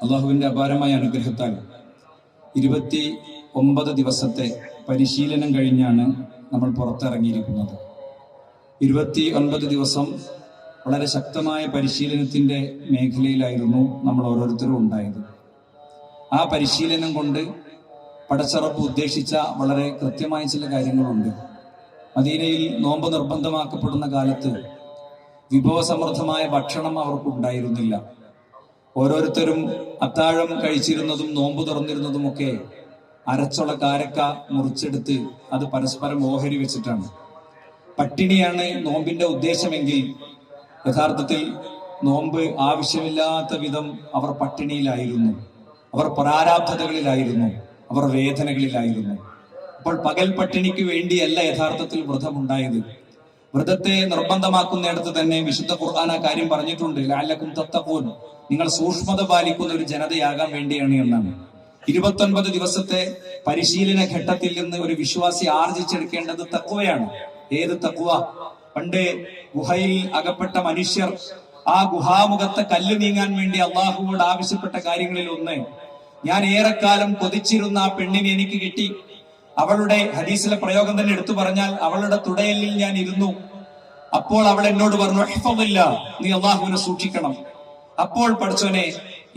അള്ളാഹുവിൻ്റെ അപാരമായ അനുഗ്രഹത്താൽ 29 ദിവസത്തെ പരിശീലനം കഴിഞ്ഞാണ് നമ്മൾ പുറത്തിറങ്ങിയിരിക്കുന്നത്. 29 ദിവസം വളരെ ശക്തമായ പരിശീലനത്തിൻ്റെ മേഖലയിലായിരുന്നു നമ്മൾ ഓരോരുത്തരും ഉണ്ടായത്. ആ പരിശീലനം കൊണ്ട് പടച്ചറപ്പ് ഉദ്ദേശിച്ച വളരെ കൃത്യമായ ചില കാര്യങ്ങളുണ്ട്. മദീനയിൽ നോമ്പ് നിർബന്ധമാക്കപ്പെടുന്ന കാലത്ത് വിഭവസമൃദ്ധമായ ഭക്ഷണം അവർക്കുണ്ടായിരുന്നില്ല. ഓരോരുത്തരും അത്താഴം കഴിച്ചിരുന്നതും നോമ്പ് തുറന്നിരുന്നതുമൊക്കെ അരച്ചുള്ള കാരക്ക മുറിച്ചെടുത്ത് അത് പരസ്പരം ഓഹരി വെച്ചിട്ടാണ്. പട്ടിണിയാണ് നോമ്പിന്റെ ഉദ്ദേശമെങ്കിൽ യഥാർത്ഥത്തിൽ നോമ്പ് ആവശ്യമില്ലാത്ത വിധം അവർ പട്ടിണിയിലായിരുന്നു, അവർ പ്രാരാബ്ധതകളിലായിരുന്നു, അവർ വേദനകളിലായിരുന്നു. അപ്പോൾ പകൽ പട്ടിണിക്ക് വേണ്ടിയല്ല യഥാർത്ഥത്തിൽ വ്രതമുണ്ടായത്. വ്രതത്തെ നിർബന്ധമാക്കുന്നിടത്ത് തന്നെ വിശുദ്ധ ഖുർആൻ ആ കാര്യം പറഞ്ഞിട്ടുണ്ട്. ലഅല്ലകും തത്തഖൂൻ, നിങ്ങൾ സൂക്ഷ്മത പാലിക്കുന്ന ഒരു ജനതയാകാൻ വേണ്ടിയാണ് എന്നാണ്. 29 ദിവസത്തെ പരിശീലന ഘട്ടത്തിൽ നിന്ന് ഒരു വിശ്വാസി ആർജിച്ചെടുക്കേണ്ടത് തഖ്വയാണ്. ഏത് തഖ്വ? പണ്ട് ഗുഹയിൽ അകപ്പെട്ട മനുഷ്യർ ആ ഗുഹാമുഖത്തെ കല്ല് നീങ്ങാൻ വേണ്ടി അള്ളാഹുവോട് ആവശ്യപ്പെട്ട കാര്യങ്ങളിൽ ഒന്ന്, ഞാൻ ഏറെക്കാലം കൊതിച്ചിരുന്ന ആ പെണ്ണിനെ എനിക്ക് കിട്ടി. അവളുടെ ഹദീസിലെ പ്രയോഗം തന്നെ എടുത്തു പറഞ്ഞാൽ, അവളുടെ തുടയലിൽ ഞാൻ ഇരുന്നു. അപ്പോൾ അവൾ എന്നോട് പറഞ്ഞു, ഹിഫ്ളില്ല, നീ അള്ളാഹുവിനെ സൂക്ഷിക്കണം. അപ്പോൾ പഠിച്ചോനെ,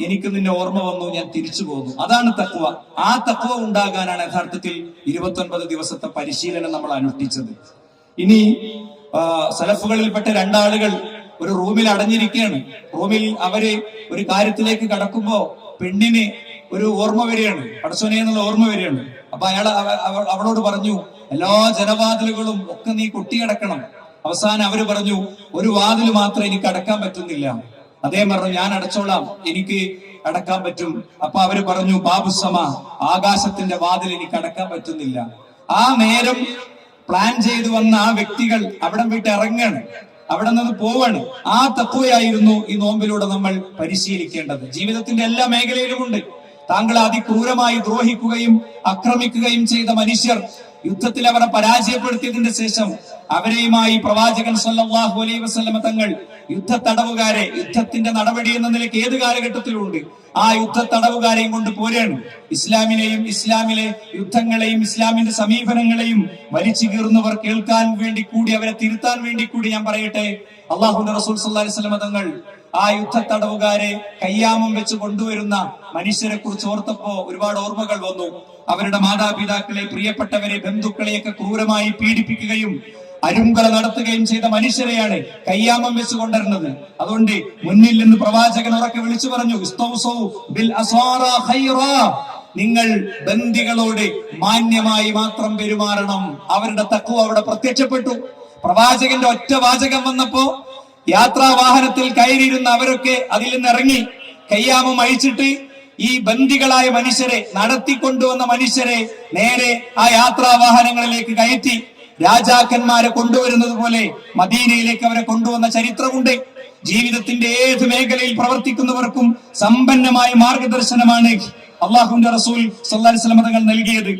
എനിക്ക് നിന്നെ ഓർമ്മ വന്നു, ഞാൻ തിരിച്ചു പോന്നു. അതാണ് തഖ്വ. ആ തഖ്വ ഉണ്ടാകാനാണ് യഥാർത്ഥത്തിൽ 29 ദിവസത്തെ പരിശീലനം നമ്മൾ അനുഷ്ഠിച്ചത്. ഇനി സലഫുകളിൽപ്പെട്ട രണ്ടാളുകൾ ഒരു റൂമിൽ അടഞ്ഞിരിക്കുകയാണ്. റൂമിൽ അവര് ഒരു കാര്യത്തിലേക്ക് കടക്കുമ്പോ പെണ്ണിന് ഒരു ഓർമ്മ വരികയാണ്, പടച്ചോനെ എന്നുള്ള ഓർമ്മ വരികയാണ്. അപ്പൊ അവളോട് പറഞ്ഞു, എല്ലാ ജനവാതിലുകളും ഒക്കെ നീ കൊട്ടിയടക്കണം. അവസാനം അവര് പറഞ്ഞു, ഒരു വാതിൽ മാത്രം എനിക്ക് അടക്കാൻ പറ്റുന്നില്ല. അദ്ദേഹം പറഞ്ഞു, ഞാൻ അടച്ചോളാം, എനിക്ക് അടക്കാൻ പറ്റും. അപ്പൊ അവര് പറഞ്ഞു, ബാബുസമ, ആകാശത്തിന്റെ വാതിൽ എനിക്ക് അടക്കാൻ പറ്റുന്നില്ല. ആ നേരം പ്ലാൻ ചെയ്തു വന്ന ആ വ്യക്തികൾ അവിടെ വിട്ട് ഇറങ്ങാണ്, അവിടെ നിന്ന് പോവാണ്. ആ തഖ്വയായിരുന്നു ഈ നോമ്പിലൂടെ നമ്മൾ പരിശീലിക്കേണ്ടത്. ജീവിതത്തിന്റെ എല്ലാ മേഖലയിലുമുണ്ട്. താങ്കളെ അതിക്രൂരമായി ദ്രോഹിക്കുകയും ആക്രമിക്കുകയും ചെയ്ത മനുഷ്യർ, യുദ്ധത്തിൽ അവരെ പരാജയപ്പെടുത്തിയതിന്റെ ശേഷം അവരെയുമായി പ്രവാചകൻ സല്ലല്ലാഹു അലൈഹി വസല്ലമ തങ്ങൾ യുദ്ധ തടവുകാരെ, യുദ്ധത്തിന്റെ നടപടി എന്ന നിലയ്ക്ക് ഏത് കാലഘട്ടത്തിലുണ്ട്, ആ യുദ്ധ തടവുകാരെയും കൊണ്ട് പോരാണ്. ഇസ്ലാമിനെയും ഇസ്ലാമിലെ യുദ്ധങ്ങളെയും ഇസ്ലാമിന്റെ സമീപനങ്ങളെയും വലിച്ചു കീറുന്നവർ കേൾക്കാൻ വേണ്ടി കൂടി, അവരെ തിരുത്താൻ വേണ്ടി കൂടി ഞാൻ പറയട്ടെ, അള്ളാഹുവിന്റെ റസൂൽ സല്ലല്ലാഹു അലൈഹി വസല്ലമ തങ്ങൾ ആ യുദ്ധ തടവുകാരെ കയ്യാമം വെച്ച് കൊണ്ടുവരുന്ന മനുഷ്യരെ കുറിച്ച് ഓർത്തപ്പോ ഒരുപാട് ഓർമ്മകൾ വന്നു. അവരുടെ മാതാപിതാക്കളെ, പ്രിയപ്പെട്ടവരെ, ബന്ധുക്കളെയൊക്കെ ക്രൂരമായി പീഡിപ്പിക്കുകയും അരുംകൊല നടത്തുകയും ചെയ്ത മനുഷ്യരെയാണ് കയ്യാമം വെച്ച് കൊണ്ടുവരുന്നത്. അതുകൊണ്ട് മുന്നിൽ നിന്ന് പ്രവാചകൻ ഉറക്കെ വിളിച്ചു പറഞ്ഞു, നിങ്ങൾ ബന്ദികളോട് മാന്യമായി മാത്രം പെരുമാറണം. അവരുടെ തഖ്വ അവിടെ പ്രത്യക്ഷപ്പെട്ടു. പ്രവാചകന്റെ ഒറ്റ വാചകം വന്നപ്പോ യാത്രാ വാഹനത്തിൽ കയറിയിരുന്ന അവരൊക്കെ അതിൽ നിന്ന് ഇറങ്ങി കയ്യാമം അഴിച്ചിട്ട് ഈ ബന്ദികളായ മനുഷ്യരെ, നടത്തിക്കൊണ്ടുവന്ന മനുഷ്യരെ നേരെ ആ യാത്രാ വാഹനങ്ങളിലേക്ക് കയറ്റി രാജാക്കന്മാരെ കൊണ്ടുവരുന്നത് പോലെ മദീനയിലേക്ക് അവരെ കൊണ്ടുവന്ന ചരിത്രമുണ്ട്. ജീവിതത്തിന്റെ ഏത് മേഖലയിൽ പ്രവർത്തിക്കുന്നവർക്കും സമ്പന്നമായ മാർഗദർശനമാണ് അള്ളാഹുവിന്റെ റസൂൽ സല്ലല്ലാഹു അലൈഹി വസല്ലം തങ്ങൾ നൽകിയത്.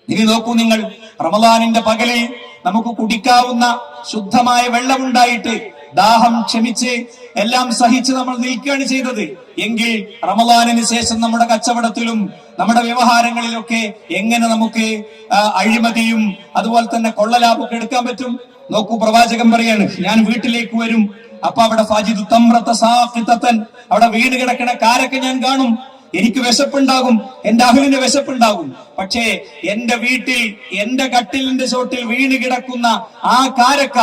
ഇനി നോക്കൂ നിങ്ങൾ, റമളാനിന്റെ പകലിൽ നമുക്ക് കുടിക്കാവുന്ന ശുദ്ധമായ വെള്ളമുണ്ടായിട്ട് ദാഹം ക്ഷമിച്ച് എല്ലാം സഹിച്ച് നമ്മൾ നിൽക്കുകയാണ് ചെയ്തത്. എങ്കിൽ റമളാനിന് ശേഷം നമ്മുടെ കച്ചവടത്തിലും നമ്മുടെ വ്യവഹാരങ്ങളിലൊക്കെ എങ്ങനെ നമുക്ക് അഴിമതിയും അതുപോലെ തന്നെ കൊള്ളലാഭമൊക്കെ എടുക്കാൻ പറ്റും? നോക്കൂ, പ്രവാചകൻ പറയാണ്, ഞാൻ വീട്ടിലേക്ക് വരും, അപ്പൊ അവിടെ ഫാജിദു തംറത സാഖിതതൻ, അവിടെ വീണ് കിടക്കണ കാരക്ക ഞാൻ കാണും. എനിക്ക് വിശപ്പുണ്ടാകും, എന്റെ അഹ്ലിന് വിശപ്പുണ്ടാകും. പക്ഷേ എന്റെ വീട്ടിൽ, എന്റെ കട്ടിലിന്റെ ചോട്ടിൽ വീണ് കിടക്കുന്ന ആ കാരക്ക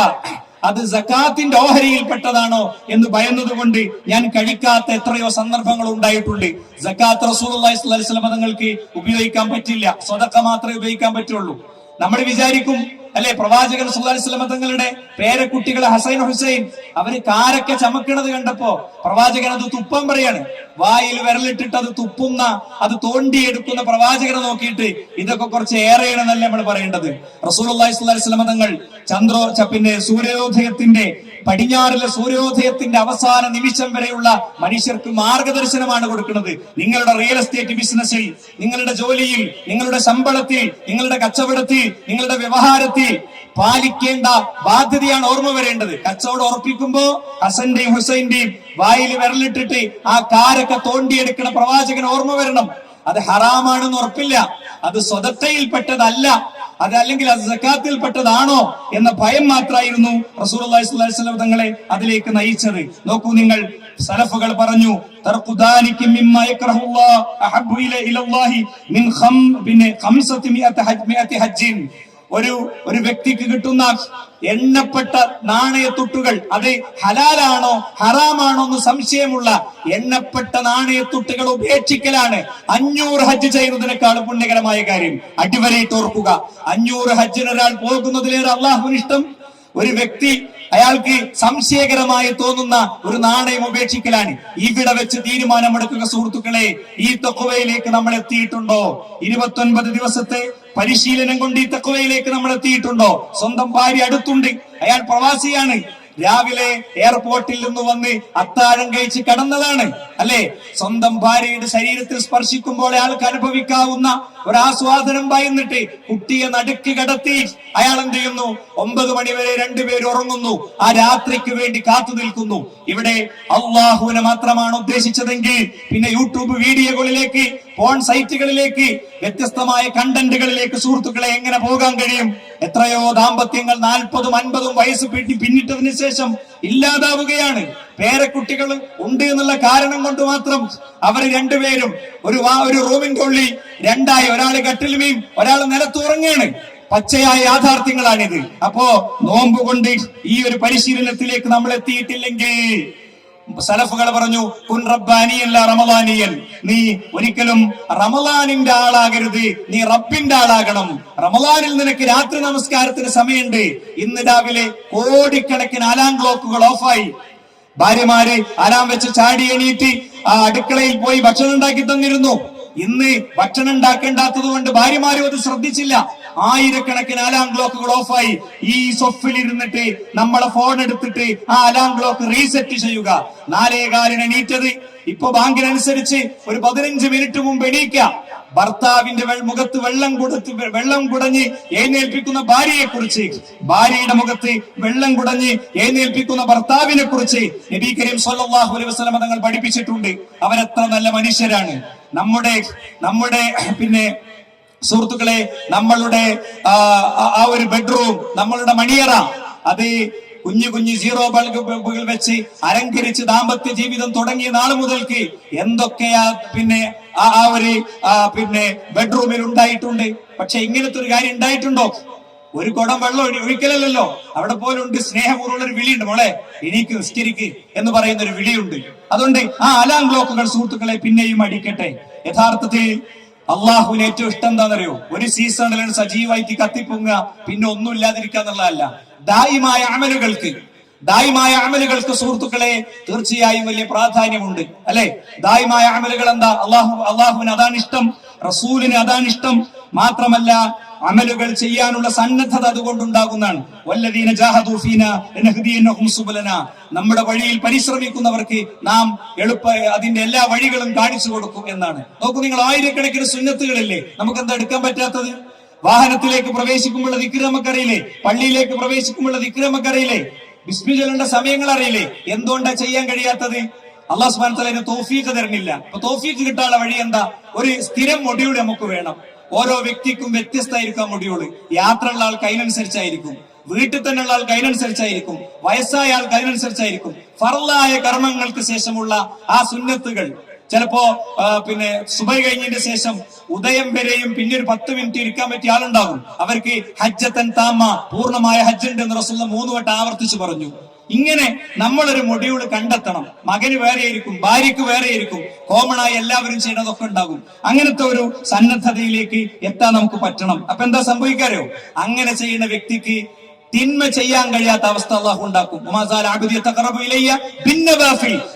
അത് സക്കാത്തിന്റെ ഓഹരിയിൽപ്പെട്ടതാണോ എന്ന് ഭയന്നതുകൊണ്ട് ഞാൻ കഴിക്കാത്ത എത്രയോ സന്ദർഭങ്ങൾ ഉണ്ടായിട്ടുണ്ട്. സക്കാത്ത് റസൂലുള്ളാഹി സ്വല്ലല്ലാഹു അലൈഹി വസല്ലം തങ്ങൾക്ക് ഉപയോഗിക്കാൻ പറ്റില്ല, സ്വതക്ക മാത്രമേ ഉപയോഗിക്കാൻ പറ്റുള്ളൂ. നമ്മൾ വിചാരിക്കും അല്ലെ, പ്രവാചകൻ സല്ലല്ലാഹു അലൈഹി വസല്ലം തങ്ങളുടെ പേരക്കുട്ടികളെ ഹസൈൻ ഹുസൈൻ അവര് കാരക്ക ചമക്കണത് കണ്ടപ്പോ പ്രവാചകൻ അത് തുപ്പാൻ പറയാണ്. വായിൽ വിരലിട്ടിട്ട് അത് തുപ്പുന്ന, അത് തോണ്ടിയെടുക്കുന്ന പ്രവാചകനെ നോക്കിയിട്ട് ഇതൊക്കെ കുറച്ച് ഏറെയാണെന്നല്ലേ നമ്മൾ പറയേണ്ടത്. റസൂലുള്ളാഹി സ്വല്ലല്ലാഹു അലൈഹി വസല്ലം തങ്ങൾ പിന്നെ സൂര്യോദയത്തിന്റെ പടിഞ്ഞാറിലെ സൂര്യോദയത്തിന്റെ അവസാന നിമിഷം വരെയുള്ള മനുഷ്യർക്ക് മാർഗദർശനമാണ് കൊടുക്കുന്നത്. നിങ്ങളുടെ റിയൽ എസ്റ്റേറ്റ് ബിസിനസ്സിൽ, നിങ്ങളുടെ ജോലിയിൽ, നിങ്ങളുടെ ശമ്പളത്തിൽ, നിങ്ങളുടെ കച്ചവടത്തിൽ, നിങ്ങളുടെ വ്യവഹാരത്തിൽ പാലിക്കേണ്ട ബാധ്യതയാണ് ഓർമ്മ വരേണ്ടത്. കച്ചവടം ഉറപ്പിക്കുമ്പോ ഹസന്റെയും ഹുസൈന്റെയും വായിൽ വിരലിട്ടിട്ട് ആ കാരൊക്കെ തോണ്ടിയെടുക്കുന്ന പ്രവാചകൻ ഓർമ്മ വരണം. അത് ഹറാമാണെന്ന് ഉറപ്പില്ല, അത് സ്വതത്തയിൽപ്പെട്ടതല്ല, അതല്ലെങ്കിൽ അത് സക്കാത്തിൽപ്പെട്ടതാണോ എന്ന ഭയം മാത്രമായിരുന്നു റസൂലുള്ളാഹി സ്വല്ലല്ലാഹു അലൈഹി വസല്ലം തങ്ങളെ അതിലേക്ക് നയിച്ചത്. നോക്കൂ, നിങ്ങൾ സലഫുകൾ പറഞ്ഞു, ഒരു വ്യക്തിക്ക് കിട്ടുന്ന എണ്ണപ്പെട്ട നാണയത്തുട്ടുകൾ അത് ഹലാലാണോ ഹറാമാണോ എന്ന് സംശയമുള്ള എണ്ണപ്പെട്ട നാണയത്തുട്ടുകൾ ഉപേക്ഷിക്കലാണ് 500 ഹജ്ജ് ചെയ്യുന്നതിനേക്കാളും പുണ്യകരമായ കാര്യം. അടിവരയിട്ട് ഓർക്കുക, 500 ഹജ്ജിന് ഒരാൾ പോകുന്നതിലേറെ അള്ളാഹുവിന് ഇഷ്ടം ഒരു വ്യക്തി അയാൾക്ക് സംശയകരമായി തോന്നുന്ന ഒരു നാണയം ഉപേക്ഷിക്കലാണ്. ഇവിടെ വെച്ച് തീരുമാനമെടുക്കുക സുഹൃത്തുക്കളെ. ഈ തഖ്വയിലേക്ക് നമ്മൾ എത്തിയിട്ടുണ്ടോ? 29 ദിവസത്തെ പരിശീലനം കൊണ്ട് ഈ തഖ്വയിലേക്ക് നമ്മൾ എത്തിയിട്ടുണ്ടോ? സ്വന്തം ഭാര്യ അടുത്തുണ്ട്, അയാൾ പ്രവാസിയാണ്, രാവിലെ എയർപോർട്ടിൽ നിന്ന് വന്ന് അത്താഴം കഴിച്ച് കടന്നതാണ്, അല്ലെ? സ്വന്തം ഭാര്യയുടെ ശരീരത്തിൽ സ്പർശിക്കുമ്പോൾ അയാൾക്ക് അനുഭവിക്കാവുന്ന ഒരാസ്വാദനം ഭയന്നിട്ട് കുട്ടിയെ നടുക്ക് കടത്തി അയാൾ എന്ത് ചെയ്യുന്നു? 9 മണി വരെ രണ്ടുപേരും ഉറങ്ങുന്നു, ആ രാത്രിക്ക് വേണ്ടി കാത്തു നിൽക്കുന്നു. ഇവിടെ അള്ളാഹുവിനെ മാത്രമാണ് ഉദ്ദേശിച്ചതെങ്കിൽ പിന്നെ യൂട്യൂബ് വീഡിയോകളിലേക്ക്, ഫോൺ സൈറ്റുകളിലേക്ക്, വ്യത്യസ്തമായ കണ്ടന്റുകളിലേക്ക് സുഹൃത്തുക്കളെ എങ്ങനെ പോകാൻ കഴിയും? എത്രയോ ദാമ്പത്യങ്ങൾ 40ഉം 50ഉം വയസ്സ് പിന്നിട്ടതിന് ശേഷം ഇല്ലാതാവുകയാണ്. പേരക്കുട്ടികൾ ഉണ്ട് എന്നുള്ള കാരണം കൊണ്ട് മാത്രം അവർ രണ്ടുപേരും ഒരു റൂമിന്റെ ഉള്ളിൽ രണ്ടായി, ഒരാള് കട്ടിലുമേയും ഒരാൾ നിലത്തുറങ്ങാണ്. പച്ചയായ യാഥാർത്ഥ്യങ്ങളാണിത്. അപ്പോ നോമ്പ് കൊണ്ട് ഈ ഒരു പരിശീലനത്തിലേക്ക് നമ്മൾ എത്തിയിട്ടില്ലെങ്കിൽ സലഫുകൾ പറഞ്ഞു, കുൻ റബ്ബാനിയല്ല റമളാനിയൻ, നീ ഒരിക്കലും റമളാനിന്റെ ആളാകരുത്, നീ റബ്ബിന്റെ ആളാകണം. റമളാനിൽ നിനക്ക് രാത്രി നമസ്കാരത്തിന് സമയമുണ്ട്. ഇന്ന് രാവിലെ കോടിക്കണക്കിന് അലാം ക്ലോക്കുകൾ ഓഫായി. ഭാര്യമാര് അലാം വെച്ച് ചാടി എണീറ്റ് ആ അടുക്കളയിൽ പോയി ഭക്ഷണം ഉണ്ടാക്കി തന്നിരുന്നു. ഇന്ന് ഭക്ഷണം ഉണ്ടാക്കേണ്ടാത്തത് കൊണ്ട് ഭാര്യമാരും അത് ശ്രദ്ധിച്ചില്ല. ആയിരക്കണക്കിന് അലാം ക്ലോക്കുകൾ ഓഫായി. ഈ സൊഫിൽ ഇരുന്നിട്ട് നമ്മളെ ഫോൺ എടുത്തിട്ട് ആ അലാം ക്ലോക്ക് റീസെറ്റ് ചെയ്യുക. 4:15 എണീറ്റത് ഇപ്പൊ ബാങ്കിനനുസരിച്ച് ഒരു 15 മിനിറ്റ് മുമ്പ് എണീക്കാം. ഭർത്താവിന്റെ മുഖത്ത് വെള്ളം കുടഞ്ഞ് എഴുന്നേൽപ്പിക്കുന്ന ഭാര്യയെ കുറിച്ച്, ഭാര്യയുടെ മുഖത്ത് വെള്ളം കുടഞ്ഞ് എഴുന്നേൽപ്പിക്കുന്ന ഭർത്താവിനെ കുറിച്ച് നബി കരീം സ്വല്ലല്ലാഹു അലൈഹി വസല്ലം തങ്ങൾ പഠിപ്പിച്ചിട്ടുണ്ട്. അവരെത്ര നല്ല മനുഷ്യരാണ്. നമ്മുടെ പിന്നെ സുഹൃത്തുക്കളെ, നമ്മളുടെ ആ ഒരു ബെഡ്റൂം, നമ്മളുടെ മണിയറ, അത് കുഞ്ഞു സീറോ ബൾബുകൾ വെച്ച് അലങ്കരിച്ച് ദാമ്പത്യ ജീവിതം തുടങ്ങിയ നാൾ മുതൽക്ക് എന്തൊക്കെയാ പിന്നെ പിന്നെ ബെഡ്റൂമിൽ ഉണ്ടായിട്ടുണ്ട്. പക്ഷെ ഇങ്ങനത്തെ ഒരു കാര്യം ഉണ്ടായിട്ടുണ്ടോ? ഒരു കുടം വെള്ളം ഒഴിക്കലല്ലോ. അവിടെ പോലുണ്ട് സ്നേഹപൂർവ്വമുള്ള ഒരു വിളിയുണ്ട്, മോളെ എനിക്ക് നിസ്കരിക്ക് എന്ന് പറയുന്ന ഒരു വിളിയുണ്ട്. അതുകൊണ്ട് ആ അലാം ബ്ലോക്കുകൾ സുഹൃത്തുക്കളെ പിന്നെയും അടിക്കട്ടെ. യഥാർത്ഥത്തിൽ അള്ളാഹുവിന് ഏറ്റവും ഇഷ്ടം എന്താണെന്നറിയോ? ഒരു സീസണിൽ സജീവായിട്ട് കത്തിപ്പൊങ്ങുക, പിന്നെ ഒന്നും ഇല്ലാതിരിക്കുക എന്നുള്ളതല്ല. ദായിമായ അമലുകൾക്ക് സുഹൃത്തുക്കളെ തീർച്ചയായും വലിയ പ്രാധാന്യമുണ്ട്, അല്ലെ? ദായിമായ അമലുകൾ എന്താ? അള്ളാഹുവിന് അതാണ് ഇഷ്ടം, റസൂലിന് അതാണ് ഇഷ്ടം. മാത്രമല്ല അമലുകൾ ചെയ്യാനുള്ള സന്നദ്ധത അതുകൊണ്ടുണ്ടാകുന്നതാണ്. വല്ലദീന ജാഹദൂ ഫീനാ ലനഹ്ദിയന്നഹും സുബലനാ, നമ്മുടെ വഴിയിൽ പരിശ്രമിക്കുന്നവർക്ക് നാം അതിന്റെ എല്ലാ വഴികളും കാണിച്ചു കൊടുക്കും എന്നാണ്. നോക്കൂ നിങ്ങൾ, ആയിരക്കണക്കിന് സുന്നത്തുകളില്ലേ നമുക്ക് എന്താ എടുക്കാൻ പറ്റാത്തത്? വാഹനത്തിലേക്ക് പ്രവേശിക്കുമ്പോൾ ദിക്ർ നമുക്കറിയില്ലേ? പള്ളിയിലേക്ക് പ്രവേശിക്കുമ്പോൾ ദിക്ർ നമുക്കറിയില്ലേ? ബിസ്മി ചൊല്ലേണ്ട സമയങ്ങൾ അറിയില്ലേ? എന്തുകൊണ്ടാ ചെയ്യാൻ കഴിയാത്തത്? അല്ലാഹു സുബ്ഹാനഹു വ തആല തൗഫീഖ് തരുന്നില്ല. അപ്പൊ തൗഫീഖ് കിട്ടാനുള്ള വഴി എന്താ? ഒരു സ്ഥിരം മൊഡ്യൂൾ നമുക്ക് വേണം. ഓരോ വ്യക്തിക്കും വ്യത്യസ്തമായിരിക്കും മൊഡ്യൂൾ. യാത്രയുള്ള ആൾക്ക് അതിനനുസരിച്ചായിരിക്കും, വീട്ടിൽ തന്നെയുള്ള ആൾക്ക് അതിനനുസരിച്ചായിരിക്കും, വയസ്സായ ആൾക്ക് അതിനനുസരിച്ചായിരിക്കും. ഫർളായ കർമ്മങ്ങൾക്ക് ശേഷമുള്ള ആ സുന്നത്തുകൾ ചിലപ്പോ പിന്നെ സുബഹി കഴിഞ്ഞതിന് ശേഷം ഉദയം വരെയും പിന്നെ ഒരു 10 മിനിറ്റ് ഇരിക്കാൻ പറ്റിയ ആളുണ്ടാകും. അവർക്ക് ഹജ്ജത്തൻ താമ, പൂർണ്ണമായ ഹജ്ജ് ഉണ്ട് എന്ന് റസൂലുള്ളാഹി 3 വട്ടം ആവർത്തിച്ചു പറഞ്ഞു. ഇങ്ങനെ നമ്മളൊരു മൊഡ്യൂൾ കണ്ടെത്തണം. മകന് വേറെയായിരിക്കും, ഭാര്യക്ക് വേറെയായിരിക്കും, കോമണായി എല്ലാവരും ചെയ്യണതൊക്കെ ഉണ്ടാകും. അങ്ങനത്തെ ഒരു സന്നദ്ധതയിലേക്ക് എത്താൻ നമുക്ക് പറ്റണം. അപ്പൊ എന്താ സംഭവിക്കാരോ? അങ്ങനെ ചെയ്യുന്ന വ്യക്തിക്ക് തിന്മ ചെയ്യാൻ കഴിയാത്ത അവസ്ഥ അള്ളാഹു ഉണ്ടാക്കും.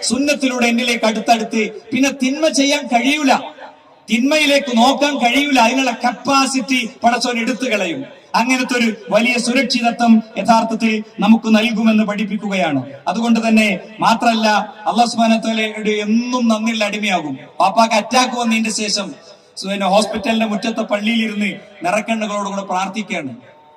സുന്നത്തിലൂടെ എന്നിലേക്ക് അടുത്തടുത്ത് പിന്നെ തിന്മ ചെയ്യാൻ കഴിയൂല, തിന്മയിലേക്ക് നോക്കാൻ കഴിയൂല. അതിനുള്ള കപ്പാസിറ്റി പടച്ചോൻ എടുത്തു കളയും. അങ്ങനത്തെ ഒരു വലിയ സുരക്ഷിതത്വം യഥാർത്ഥത്തിൽ നമുക്ക് നൽകുമെന്ന് പഠിപ്പിക്കുകയാണ്. അതുകൊണ്ട് തന്നെ മാത്രല്ല അല്ലാഹു സുബ്ഹാനഹു വ തആലയുടെ എന്നും നന്ദിയുള്ള അടിമയാകും. പാപ്പാക്ക് അറ്റാക്ക് വന്നതിന്റെ ശേഷം ഹോസ്പിറ്റലിന്റെ മുറ്റത്തെ പള്ളിയിൽ ഇരുന്ന് നിറക്കണ്ണുകളോടുകൂടെ പ്രാർത്ഥിക്കുകയാണ്.